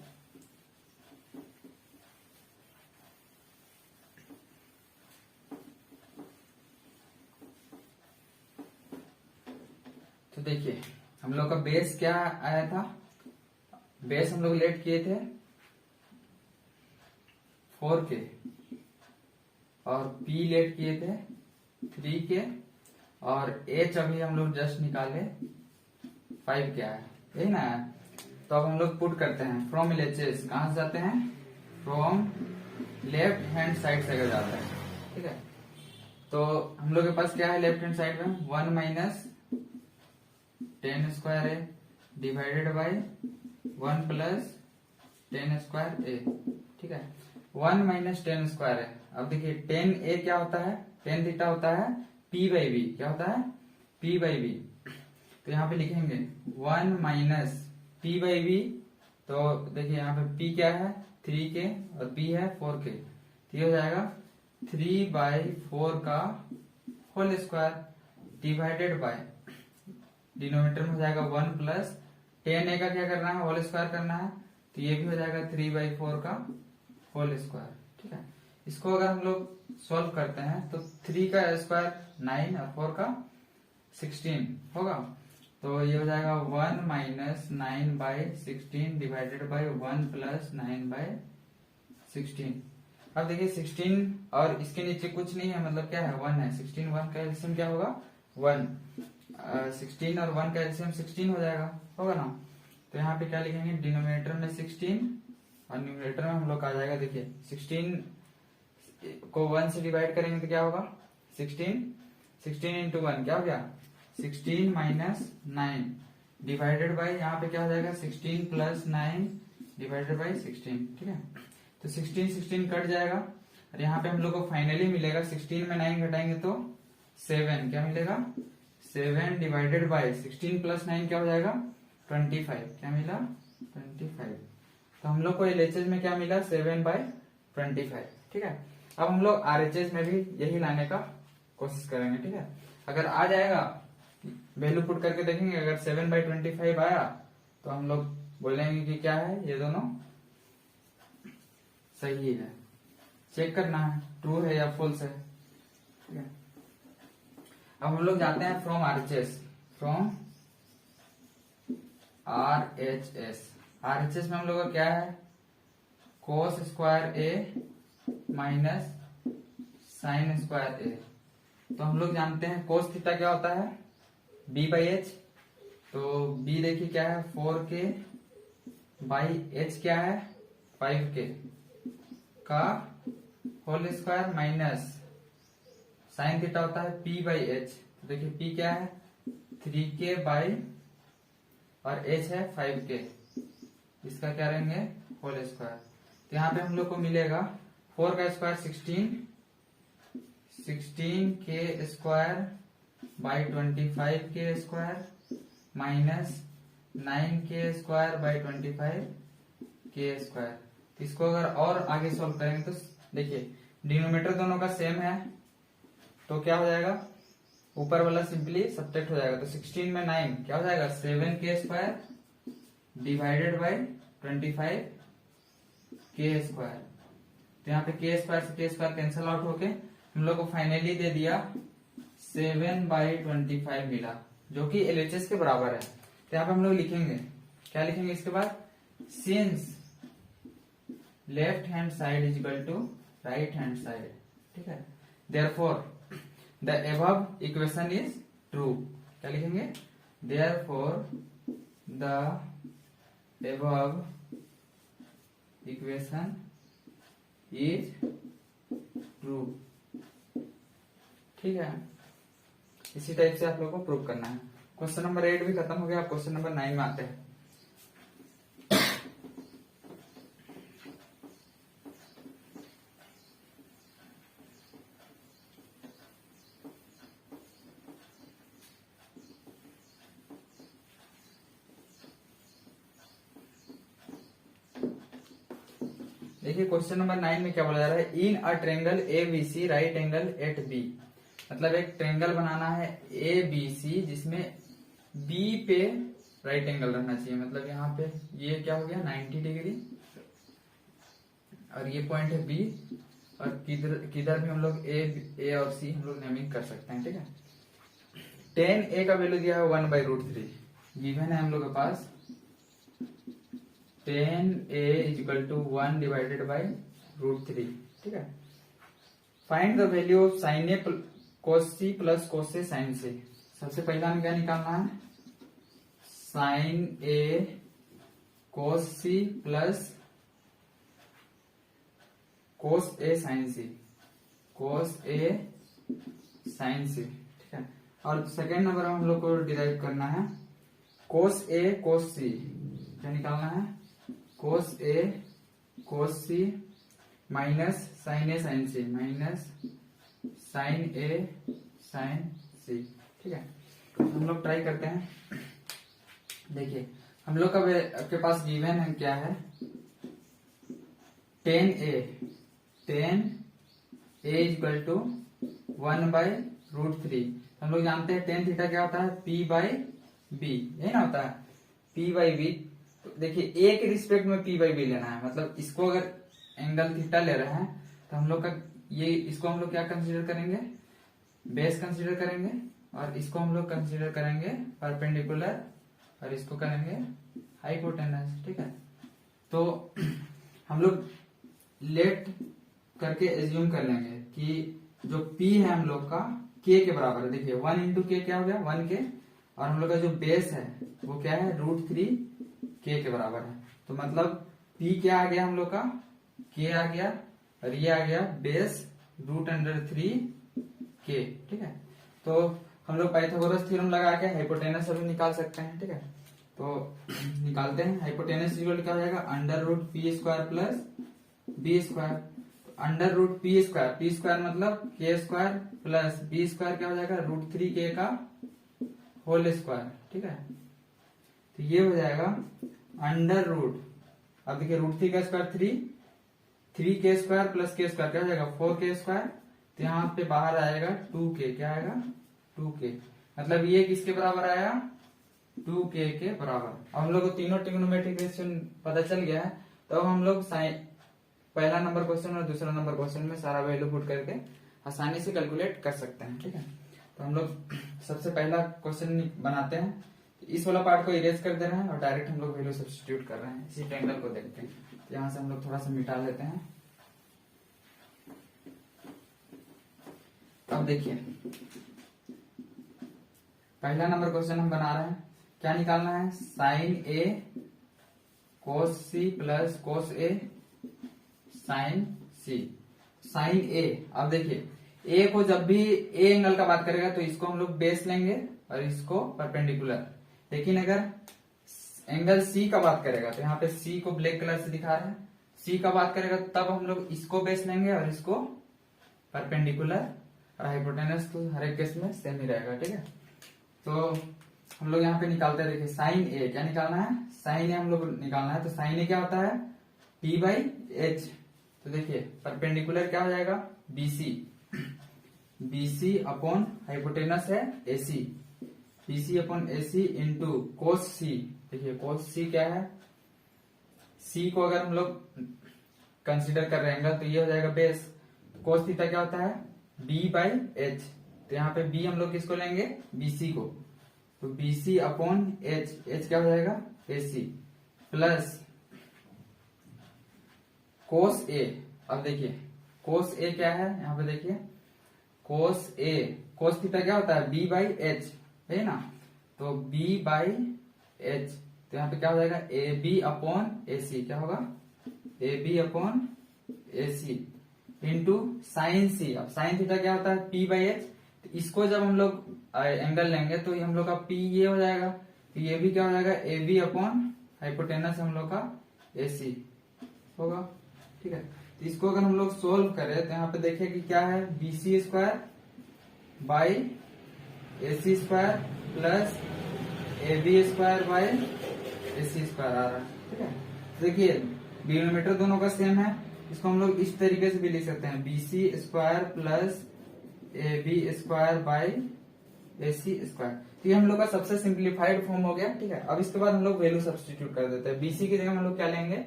तो देखिए हम लोग का बेस क्या आया था, बेस हम लोग लेट किए थे 4k और p लेट किए थे 3k और h अभी हम लोग जस्ट निकाले 5k आया, यही ना। तो अब हम लोग पुट करते हैं फ्रॉम एलएचएस, कहां से जाते हैं फ्रॉम लेफ्ट हैंड साइड से अगर जाता है। ठीक है, तो हम लोग के पास क्या है लेफ्ट हैंड साइड में 1 minus 10 square A divided by 1 plus 10 square A. ठीक है, 1 माइनस 10 स्क्वायर है। अब देखिए 10 ए क्या होता है, 10 थीटा होता है p बाई बी, क्या होता है p बाई बी। तो यहाँ पे लिखेंगे 1 माइनस p बाई बी, तो देखिए यहाँ पे p क्या है 3k और b है 4k, तो ये हो जाएगा 3/4 का whole square divided by denominator में हो जाएगा 1 प्लस 10 ए का क्या करना है होल स्क्वायर करना है, तो ये भी हो जाएगा 3/4 का होल स्क्वायर। ठीक है, इसको अगर हम लोग सॉल्व करते हैं तो 3 का स्क्वायर 9 और 4 का 16 होगा, तो ये हो जाएगा 1 माइनस 9/16 डिवाइडेड बाई 1 प्लस 9/16। अब देखिए 16 और इसके नीचे कुछ नहीं है, मतलब क्या है 1 है, 16 1 का एलसीएम क्या होगा 1, 16 और 1 का एलसीएम 16 हो जाएगा, होगा ना। तो यहाँ पे क्या लिखेंगे डिनोमिनेटर में 16 और न्यूमरेटर में हम लोग आ जाएगा, देखिए 16 को 1 से डिवाइड करेंगे तो क्या होगा 16 इंटू 1 क्या हो गया 16 माइनस 9 डिवाइडेड बाई यहाँ पे क्या हो जाएगा 16 प्लस 9 डिवाइडेड बाई 16। ठीक है, तो 16 कट जाएगा और यहाँ पे हम लोग को फाइनली मिलेगा 16 में 9 घटाएंगे तो 7, क्या मिलेगा 7 डिवाइडेड बाई 16 प्लस 9 क्या हो जाएगा 25, क्या मिला 25। तो हम लोग को एलएचएस में क्या मिला 7/25। ठीक है, अब हम लोग आरएचएस में भी यही लाने का कोशिश करेंगे। ठीक है, अगर आ जाएगा वैल्यू पुट करके देखेंगे, अगर 7/25 आया तो हम लोग बोलेंगे कि क्या है ये दोनों सही है, चेक करना है ट्रू है या फॉल्स है। ठीक है, अब हम लोग जाते हैं फ्रॉम आरएचएस, फ्रॉम आरएचएस में हम लोग का क्या है cos square A minus sine square ए। तो हम लोग जानते हैं कोस थीटा क्या होता है b/h, तो b देखिए क्या है 4k बाई h क्या है 5k का whole square minus sine theta होता है p/h, तो देखिए p क्या है 3k बाई और h है 5k, इसका क्या रहेंगे होल स्क्वायर। तो यहाँ पे हम लोग को मिलेगा 4 का square 16k square by 25k square minus 9k square by 25k square. तो इसको अगर और आगे सॉल्व करेंगे तो देखिए डिनोमिनेटर दोनों का सेम है, तो क्या हो जाएगा ऊपर वाला सिंपली सब्ट्रैक्ट हो जाएगा, तो 16 में 9 क्या हो जाएगा 7k square divided by 25k square. तो यहाँ पे k स्क्वायर से k स्क्वायर कैंसिल आउट होके हम लोग को फाइनली दे दिया 7/25 मिला, जो कि एलएचएस के बराबर है। तो यहाँ पे हम लोग लिखेंगे क्या लिखेंगे इसके बाद since left hand side is equal to right hand side. ठीक है, therefore the above equation is true. क्या लिखेंगे? Therefore the above equation is true. ठीक है, इसी टाइप से आप लोगों को प्रूव करना है। क्वेश्चन नंबर 8 भी खत्म हो गया। क्वेश्चन नंबर 9 में आते हैं। देखिए क्वेश्चन नंबर 9 में क्या बोला जा रहा है? In a triangle A B C right angle at B. मतलब एक ट्रेंगल बनाना है ए बी सी जिसमें बी पे राइट एंगल रहना चाहिए। मतलब यहाँ पे ये क्या हो गया 90 डिग्री और ये पॉइंट है बी और किधर भी हम लोग ए और सी हम लोग नेमिंग कर सकते हैं। ठीक है, टेन ए का वैल्यू दिया है 1/√3 गिवन है हम लोग के पास। Tan A is equal to 1/√3। ठीक है, find the value of sine A cos C plus cos A sine C. सबसे पहला हमें क्या निकालना है? Sine A cos C plus cos A sine C. Cos A sine C. ठीक है, और सेकेंड नंबर हम लोग को डिराइव करना है कोस ए कोस सी। क्या निकालना है? कोस ए कोस सी माइनस साइन ए साइन सी माइनस साइन ए साइन सी। ठीक है, हम लोग ट्राई करते हैं। देखिए हम लोग का आपके पास गिवन है क्या है? Tan A equal to 1/√3। हम लोग जानते हैं टेन थीटा क्या होता है? P बाई बी, यही ना होता है? P by B. तो देखिए ए के रिस्पेक्ट में P बाई बी लेना है। मतलब इसको अगर एंगल थीटा ले रहे हैं तो हम लोग का ये इसको हम लोग क्या कंसीडर करेंगे? बेस कंसीडर करेंगे और इसको हम लोग कंसीडर करेंगे परपेंडिकुलर और इसको करेंगे हाइपोटेनस। ठीक है, तो हम लोग लेट करके एज्यूम कर लेंगे कि जो P है हम लोग का K के बराबर है। देखिए 1 इंटू के क्या हो गया? 1K और हम लोग का जो बेस है वो क्या है? √3 K के बराबर है। तो मतलब P क्या आ गया हम लोग का? K आ गया और ये आ गया बेस √3 K। ठीक है, तो हम लोग पाइथागोरस थ्योरम लगा के हाइपोटेनस अभी निकाल सकते हैं। ठीक है, तो निकालते हैं। हाइपोटेनस इक्वल क्या हो जाएगा? √p² plus b²। √p², p² मतलब k² प्लस b² क्या हो जाएगा? √3k का होल स्क्वायर। ठीक है, तो ये हो जाएगा √ अब देखिए √3 का स्क्वायर 3k² प्लस k² क्या हो जाएगा? 4k²। तो यहाँ पे बाहर आएगा 2k। क्या आएगा? 2k। मतलब ये किसके बराबर आया? 2k के बराबर। अब हम लोग को तीनों ट्रिग्नोमेट्रिक रेशियो पता चल गया है। तो अब हम लोग पहला नंबर क्वेश्चन और दूसरा नंबर क्वेश्चन में सारा वैल्यू पुट करके आसानी से कैलकुलेट कर सकते हैं। ठीक है, तो हम लोग सबसे पहला क्वेश्चन बनाते हैं। इस वाला पार्ट को इरेज कर दे रहे हैं और डायरेक्ट हम लोग वैल्यू सब्स्टिट्यूट कर रहे हैं। इसी ट्रायंगल को देखते हैं। तो यहाँ से हम लोग थोड़ा सा मिटा लेते हैं। अब देखिए पहला नंबर क्वेश्चन हम बना रहे हैं। क्या निकालना है? Sine A cos C plus cos A sine C. Sign ए, अब देखिए ए को जब भी ए एंगल का बात करेगा तो इसको हम लोग बेस लेंगे और इसको परपेंडिकुलर। लेकिन अगर एंगल सी का बात करेगा तो यहाँ पे सी को ब्लैक कलर से दिखा रहे हैं। सी का बात करेगा तब हम लोग इसको बेस लेंगे और इसको परपेंडिकुलर। और हाइपोटेनस तो हर एक केस में सेम ही रहेगा। ठीक है, तो हम लोग यहाँ पे निकालते हैं। देखिए साइन ए क्या निकालना है? साइन ए हम लोग निकालना है। तो साइन ए क्या होता है? P/H। तो देखिए परपेंडिकुलर क्या हो जाएगा? BC अपॉन हाइपोटेनस है AC। BC upon AC into cos C. देखिए कोस सी क्या है? C को अगर हम लोग कंसीडर कर रहे हैं तो ये हो जाएगा बेस। कोस थीटा क्या होता है? B/H। तो यहाँ पे B हम लोग किसको लेंगे? BC को। तो BC अपॉन H क्या हो जाएगा? AC प्लस कोस ए। अब देखिए कोस ए क्या है? यहाँ पे देखिए कोस ए, कोस थीटा क्या होता है, बी बाई एच, है ना। तो बी बाई एच, तो यहाँ पे क्या हो जाएगा, A B upon A C, क्या होगा, A B upon A C into sine C. अब साइन थीटा क्या होता है, पी बाई एच। तो इसको जब हम लोग एंगल लेंगे तो हम लोग का पी ये हो जाएगा, तो ये भी क्या हो जाएगा, ए बी अपॉन हाइपोटेनस हम लोग का ए सी होगा, ठीक है। तो इसको अगर हम लोग सोल्व करें तो यहाँ पे देखें कि क्या है, B C square by A C square plus A B square by A C square आ रहा है, ठीक है। तो देखिए डिनोमिनेटर दोनों का सेम है, इसको हम लोग इस तरीके से भी लिख सकते हैं, B C square plus A B square by A C square. तो ये हम लोग का सबसे सिंप्लीफाइड फॉर्म हो गया, ठीक है। अब इसके बाद हम लोग वैल्यू सब्स्टिट्यूट कर देते हैं। बीसी की जगह हम लोग क्या लेंगे,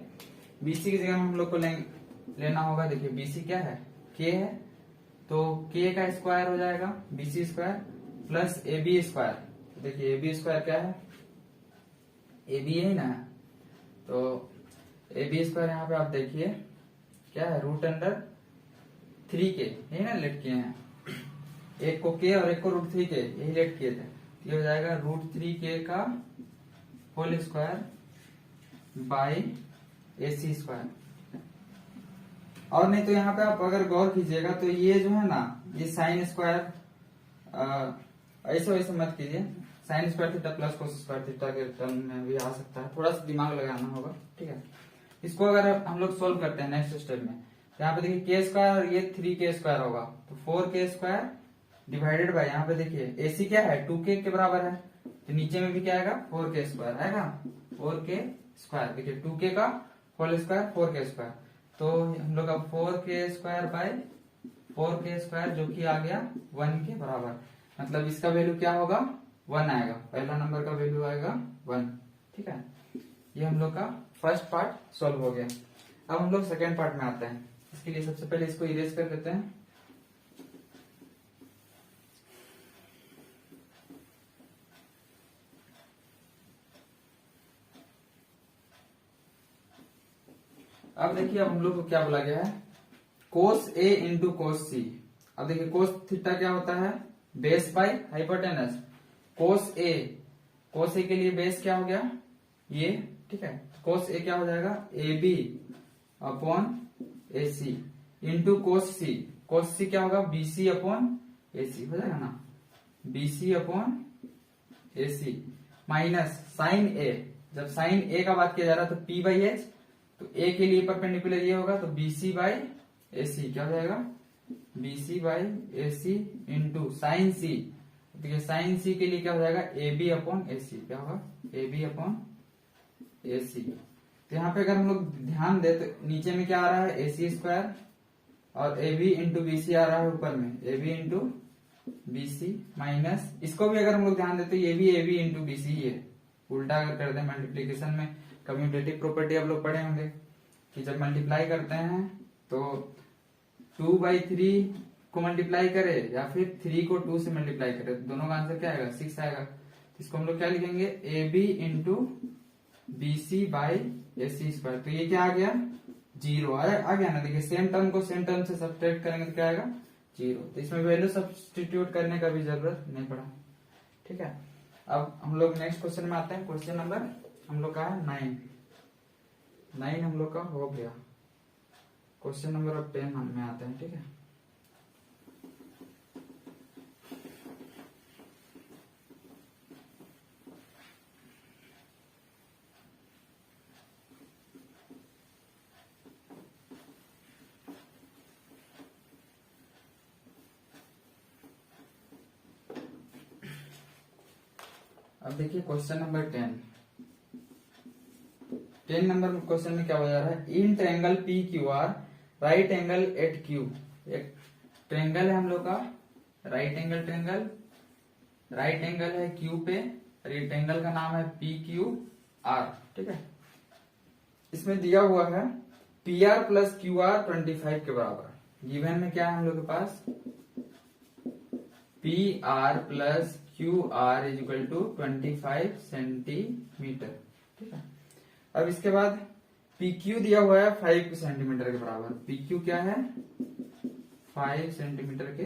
बीसी की जगह हम लोग को लेना होगा, देखिए बीसी क्या है, के है, तो के का स्क्वायर हो जाएगा BC square plus A B square. देखिए ए बी स्क्वायर क्या है, ए बी है ना, तो ए बी स्क्वायर यहाँ पे आप देखिए क्या है, रूट अंडर 3 के, यही ना लेट किए हैं, एक को के और एक को रूट 3 के, यही लेट किए थे। ये हो जाएगा रूट 3 के का whole square by A C square. और नहीं तो यहाँ पे आप अगर गौर कीजिएगा तो ये जो है ना, ये साइन स्क्वायर ऐसे वैसे मत कीजिए, sine square theta plus cos square theta के टर्म में भी आ सकता है, थोड़ा सा दिमाग लगाना होगा, ठीक है। इसको अगर हम लोग सोल्व करते हैं नेक्स्ट स्टेप में, तो यहाँ पे देखिए के स्क्वायर, ये 3 के स्क्वायर होगा, तो 4 के स्क्वायर डिवाइडेड बाय, यहाँ पे देखिए एसी क्या है, 2 के बराबर है, तो नीचे में भी क्या आएगा, 4 के स्क्वायर आएगा, 4 के स्क्वायर, देखिए 2 के का होल स्क्वायर 4 के स्क्वायर, तो हम लोग का 4 के स्क्वायर बाय 4 के स्क्वायर जो कि आ गया 1 के बराबर, मतलब इसका वैल्यू क्या होगा, 1 आएगा, पहला नंबर का वैल्यू आएगा 1, ठीक है। ये हम लोग का फर्स्ट पार्ट सॉल्व हो गया। अब हम लोग सेकेंड पार्ट में आते हैं। इसके लिए सबसे पहले इसको इरेज कर देते हैं। अब देखिए, अब हम लोग को क्या बोला गया है, कोस ए इंटू कोस सी। अब देखिए कोस थीटा क्या होता है, बेस बाई हाइपोटेनस, कोस ए के लिए बेस क्या हो गया, ये, ठीक है। कोस ए क्या हो जाएगा, A B upon A C into cos C क्या होगा, बी सी अपॉन ए सी हो जाएगा ना, B C upon A C minus sign ए, जब साइन ए का बात किया जा रहा है तो पी बाई एच, तो ए के लिए परपेंडिकुलर ये होगा, तो B C by A C क्या हो जाएगा, B C by A C into sine C, देखिए साइन सी के लिए क्या हो जाएगा, A B upon A C, क्या होगा, ए बी अपॉन ए सी। तो यहाँ पे अगर हम लोग ध्यान दे तो नीचे में क्या आ रहा है, ए सी स्क्वायर, और A B into B C आ रहा है ऊपर में, A B into B C minus, इसको भी अगर हम लोग ध्यान देते ये भी A B into B C है, उल्टा अगर कर दे मल्टीप्लीकेशन में, कम्यूटेटिव प्रॉपर्टी आप लोग पढ़े होंगे कि जब मल्टीप्लाई करते हैं तो 2/3 को मल्टीप्लाई करे या फिर 3 को 2 से मल्टीप्लाई करे, तो दोनों का आंसर क्या आएगा, 6 आएगा। तो इसको हम लोग क्या लिखेंगे, A B into B C by A C square, तो ये क्या आ गया, 0 आ गया ना। देखिए सेम टर्म को सेम टर्म से सब्ट्रैक्ट करेंगे तो क्या आएगा, 0। तो इसमें वैल्यू सब्स्टिट्यूट करने का भी जरूरत नहीं पड़ा, ठीक है। अब हम लोग नेक्स्ट क्वेश्चन में आते हैं। क्वेश्चन नंबर हम लोग का है 9 हम लोग का हो गया। क्वेश्चन नंबर अब 10 में आते हैं, ठीक है। अब देखिए क्वेश्चन नंबर 10 नंबर क्वेश्चन में क्या हो जा रहा है, in triangle P Q R right angle at Q. एक ट्रायंगल है हम लोग का, राइट एंगल है क्यू पे, और ये ट्रायंगल का नाम है पी क्यू आर, ठीक है। इसमें दिया हुआ है P R plus Q are 25 के बराबर। गिवन में क्या है हम लोग के पास, P R plus Q R is equal to 25 centimetre, ठीक है। अब इसके बाद पी क्यू दिया हुआ है 5 सेंटीमीटर के बराबर। पी क्यू क्या है, 5 सेंटीमीटर के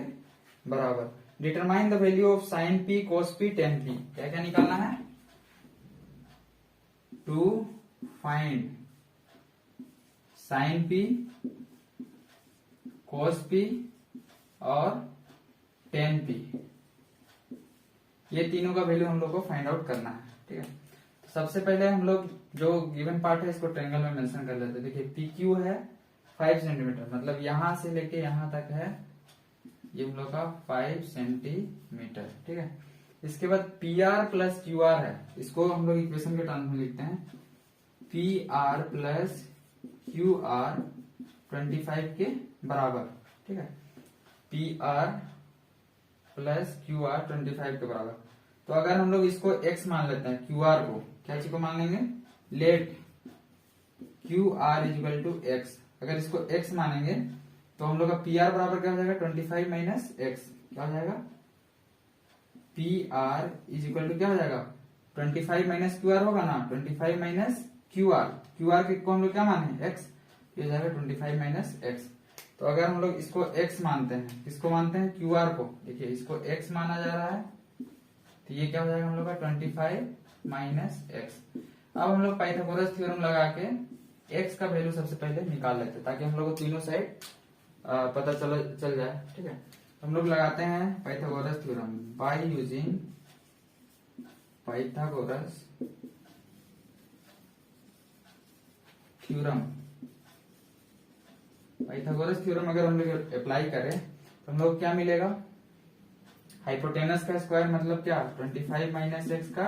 बराबर determine the value of sine P cos P tan P. क्या क्या निकालना है? To find sine P cos P और टेन पी, ये तीनों का वैल्यू हम लोग को फाइंड आउट करना है। ठीक है, तो सबसे पहले हम लोग जो गिवन पार्ट है इसको ट्रायंगल में मेंशन कर लेते हैं। देखिए पी क्यू है 5 सेंटीमीटर, मतलब यहां से लेके यहां तक है ये हम लोग का 5 सेंटीमीटर। ठीक है, इसके बाद P R plus Q are है, इसको हम लोग इक्वेशन के टर्म में लिखते हैं P R plus Q are 25 के बराबर। ठीक है, P R plus Q are 25 के बराबर। तो अगर हम लोग इसको x मान लेते हैं, क्यू आर को क्या चीज को मान लेंगे? Let Q R is equal to X. अगर इसको x मानेंगे तो हम लोग का पी आर बराबर क्या हो जाएगा? 25 माइनस एक्स। क्या हो जाएगा? P R is equal to क्या हो जाएगा? 25 माइनस क्यू आर होगा ना, 25 minus Q R. Q R को हम लोग क्या माने? x। ये हो जाएगा 25 माइनस एक्स। तो अगर हम लोग इसको x मानते हैं, किसको मानते हैं? क्यू आर को। देखिए इसको x माना जा रहा है, तो ये क्या हो जाएगा हम लोग का? 25 माइनस एक्स। अब हम लोग पाइथागोरस थ्योरम लगा के x का वैल्यू सबसे पहले निकाल लेते हैं, ताकि हम लोग को तीनों साइड पता चल जाए। ठीक है, हम लोग लगाते हैं Pythagoras theorem by using Pythagoras theorem. Pythagoras theorem अगर हम लोग अप्लाई करें तो हम लोग क्या मिलेगा? हाइपोटेनस का स्क्वायर मतलब क्या? 25 माइनस एक्स का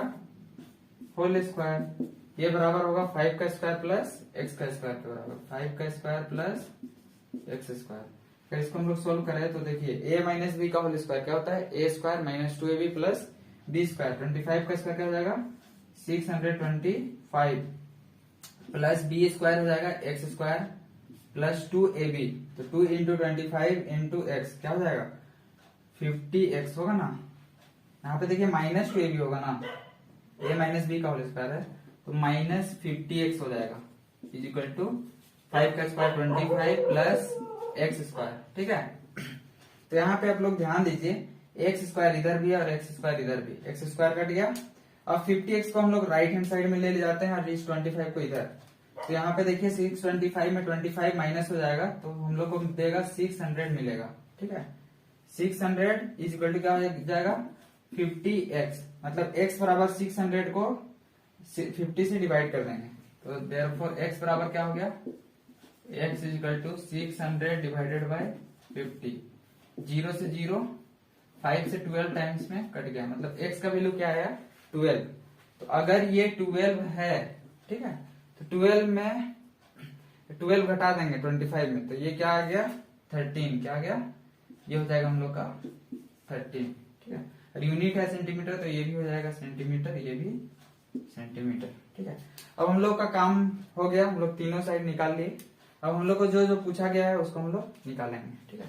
होल स्क्वायर। ये बराबर होगा 5 का स्क्वायर प्लस एक्स का स्क्वायर के बराबर। 5 का स्क्वायर प्लस एक्स स्क्वायर। अगर इसको हम लोग सोल्व करें तो देखिए a माइनस बी का होल स्क्वायर क्या होता है? A square minus 2ab plus B square. 25 का स्क्वायर क्या हो जाएगा? 625 प्लस बी स्क्वायर हो जाएगा एक्स स्क्वायर प्लस 2ab। तो 2 इंटू 25 इंटू एक्स क्या हो जाएगा? 50x होगा ना। यहाँ पे देखिए माइनस 2ab होगा ना, a माइनस बी का होल स्क्वायर है, तो माइनस 50x हो जाएगा इज इक्वल टू 5 का स्क्वायर 25 प्लस एक्स स्क्वायर। ठीक है, तो यहाँ पे आप लोग ध्यान दीजिए, एक्स स्क्वायर इधर भी है और एक्स स्क्वायर इधर भी। एक्स स्क्वायर कट गया। अब 50x को हम लोग राइट हैंड साइड में ले जाते हैं और इस 25 को इधर। तो यहाँ पे देखिए 625 में 25 माइनस हो जाएगा, तो हम लोग को देगा 600 मिलेगा। ठीक है, 600 इज इक्वल टू क्या हो जाएगा? 50x, मतलब x बराबर 600 को 50 से डिवाइड कर देंगे, तो देयरफॉर x बराबर क्या हो गया? x is equal to 600 divided by 50। 0 से 0, 5 से 12 टाइम्स में कट गया, मतलब x का वैल्यू क्या आया? 12। तो अगर ये 12 है, ठीक है, तो 12 में 12 घटा देंगे 25 में, तो ये क्या आ गया? 13। क्या आ गया? ये हो जाएगा हम लोग का 13। ठीक है, और यूनिट है सेंटीमीटर, तो ये भी हो जाएगा सेंटीमीटर, ये भी सेंटीमीटर। ठीक है, अब हम लोग का काम हो गया, हम लोग तीनों साइड निकाल लिए। अब हम लोग को जो जो पूछा गया है उसको हम लोग निकालेंगे। ठीक है,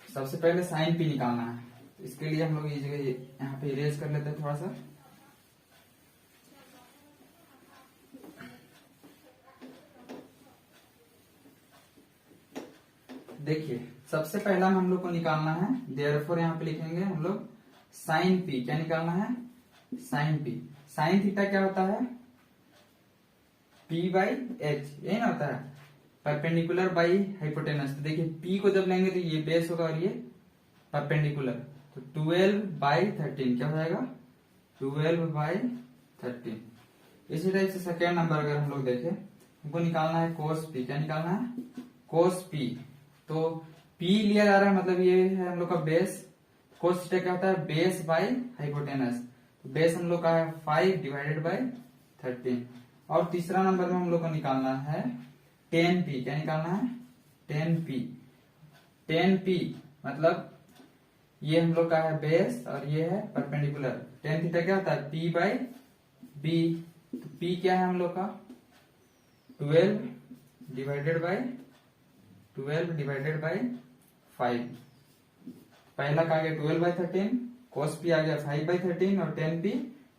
सबसे पहले साइन पी निकालना है, तो इसके लिए हम लोग ये जगह यहाँ पे इरेज कर लेते हैं थोड़ा सा। देखिए सबसे पहला हम लोग को निकालना है, देयरफॉर यहाँ पे लिखेंगे हम लोग साइन पी। क्या निकालना है? Sign P. साइन थीटा क्या होता है? पी बाई एच, यही ना होता है, परपेंडिकुलर बाई हाइपोटेनस। तो देखिए पी को जब लेंगे तो ये बेस होगा और ये परपेंडिकुलर, तो 12 बाई 13 क्या हो जाएगा? 12 बाई 13। इसी तरह से सेकेंड नंबर अगर हम लोग देखें, हमको निकालना है कोस पी। क्या निकालना है? कोस पी। तो P लिया जा रहा है, मतलब ये है हम लोग का बेस। कोस थीटा क्या होता है? Base by hypotenuse. तो बेस हम लोग का है 5 डिवाइडेड बाय 13। और तीसरा नंबर में हम लोग को निकालना है 10P। क्या निकालना है? 10P। 10P मतलब ये हम लोग का है बेस और ये है परपेंडिकुलर। टेन थीटा क्या होता है? P by B. तो P क्या है हम लोग का? 12 डिवाइडेड बाई 5। पहला का आ गया 12 बाई 13, cos p आ गया 5 बाई 13 और 10p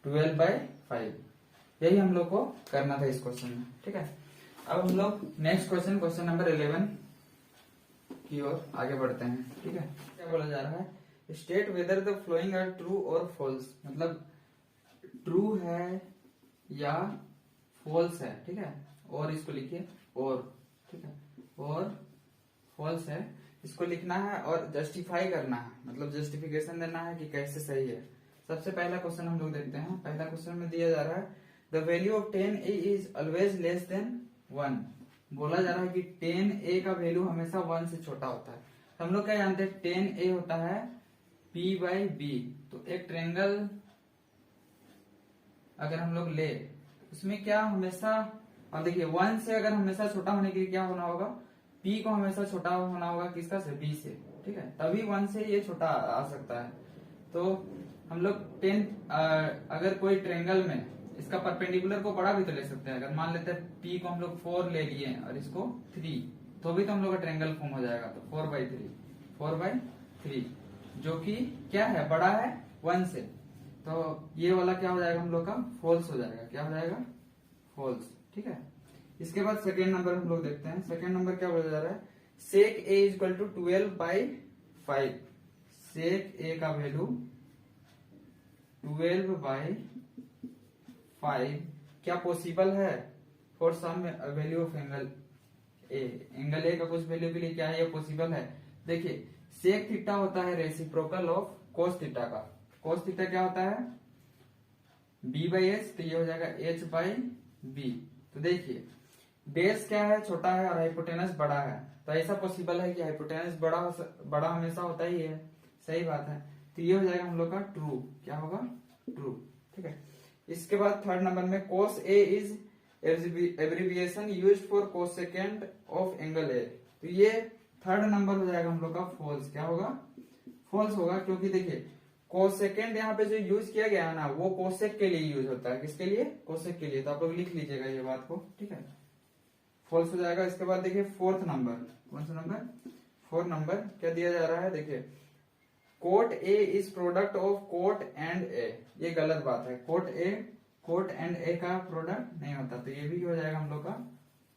12 बाई 5। यही हम लोग को करना था इस क्वेश्चन में। ठीक है, अब हम लोग नेक्स्ट क्वेश्चन नंबर 11 की ओर आगे बढ़ते हैं। ठीक है, क्या बोला जा रहा है, state whether the following are true और फॉल्स, मतलब ट्रू है या फॉल्स है। ठीक है, और इसको लिखिए और, ठीक है, और फॉल्स है इसको लिखना है और जस्टिफाई करना है, मतलब जस्टिफिकेशन देना है कि कैसे सही है। सबसे पहला क्वेश्चन हम लोग देखते हैं। पहला क्वेश्चन में दिया जा रहा है the value of 10a is always less than 1। बोला जा रहा है कि 10a का वैल्यू हमेशा 1 से छोटा होता है। तो हम लोग क्या जानते हैं, 10a होता है p/b। तो एक ट्रायंगल अगर हम लोग ले, उसमें क्या हमेशा, अब देखिए 1 से अगर हमेशा छोटा होने के लिए क्या होना होगा, p को हमेशा छोटा होना होगा किसका से, b से। ठीक है, तभी 1 से ये छोटा आ सकता है। तो हम लोग 10 अगर कोई ट्रायंगल में इसका परपेंडिकुलर को बड़ा भी तो ले सकते हैं। अगर मान लेते हैं p को हम लोग 4 ले लिए और इसको 3, तो भी तो हम लोग का ट्रायंगल फॉर्म हो जाएगा। तो 4/3 जो कि क्या है, बड़ा है 1 से। तो ये वाला क्या हो जाएगा हम लोग का, फॉल्स हो जाएगा। क्या हो जाएगा, फॉल्स। ठीक है, इसके बाद सेकेंड नंबर हम लोग देखते हैं। सेकेंड नंबर क्या बोला जा रहा है, sec a equal to 12/5। Sec a का वैल्यू 12/5 क्या पॉसिबल है for some value of angle A. Angle A का कुछ वैल्यू के लिए क्या है, ये पॉसिबल है। देखिए सेक थीटा होता है रेसिप्रोकल ऑफ कोस थीटा का। कोस थीटा क्या होता है, b/h, तो ये हो जाएगा h/b। तो देखिए बेस क्या है, छोटा है और हाइपोटेनस बड़ा है। तो ऐसा पॉसिबल है कि हाइपोटेनस बड़ा हमेशा होता ही है, सही बात है। तो ये हो जाएगा हम लोग का ट्रू। क्या होगा, ट्रू। ठीक है, इसके बाद थर्ड नंबर में cos A is abbreviation used for cosecant of angle A. तो ये थर्ड नंबर हो जाएगा हम लोग का फॉल्स। क्या होगा, फॉल्स होगा, क्योंकि देखिए कोसेकेंड यहाँ पे जो यूज किया गया है ना, वो कोसेक के लिए यूज होता है। किसके लिए, कोसेक के लिए। तो आप लोग लिख लीजिएगा ये बात को। ठीक है, फॉल्स हो जाएगा। इसके बाद देखिए फोर्थ नंबर, कौन सा नंबर, फोर्थ नंबर क्या दिया जा रहा है, देखिए cot A is product of cot and A. ये गलत बात है, कोट एंड ए का प्रोडक्ट नहीं होता। तो ये भी हो जाएगा हम लोग का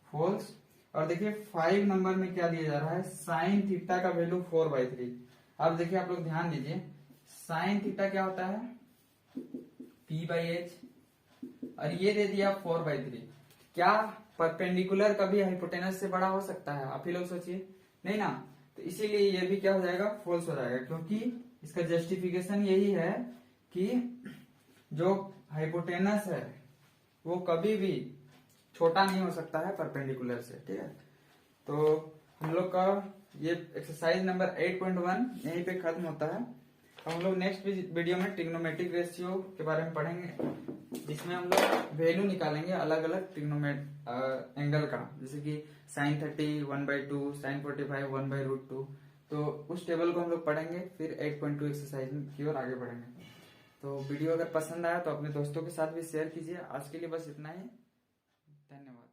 फॉल्स। और देखिए 5 नंबर में क्या दिया जा रहा है, साइन थीटा का वैल्यू 4/3। अब देखिए आप लोग ध्यान दीजिए, साइन थीटा क्या होता है, p/h, और ये दे दिया 4/3। क्या परपेंडिकुलर कभी हाइपोटेनस से बड़ा हो सकता है, आप ही लोग सोचिए, नहीं ना। तो इसीलिए ये भी क्या हो जाएगा, फॉल्स हो जाएगा, क्योंकि इसका जस्टिफिकेशन यही है कि जो हाइपोटेनस है वो कभी भी छोटा नहीं हो सकता है परपेंडिकुलर से। ठीक है, तो हम लोग का ये एक्सरसाइज नंबर 8.1 यहीं पे खत्म होता है। तो हम लोग नेक्स्ट वीडियो में ट्रिग्नोमेट्रिक रेशियो के बारे में पढ़ेंगे, जिसमें हम लोग वैल्यू निकालेंगे अलग अलग एंगल का, जैसे कि sin 30 1/2, sin 45 1/√2। तो उस टेबल को हम लोग पढ़ेंगे, फिर 8.2 एक्सरसाइज की ओर आगे बढ़ेंगे। तो वीडियो अगर पसंद आया तो अपने दोस्तों के साथ भी शेयर कीजिए। आज के लिए बस इतना ही, धन्यवाद।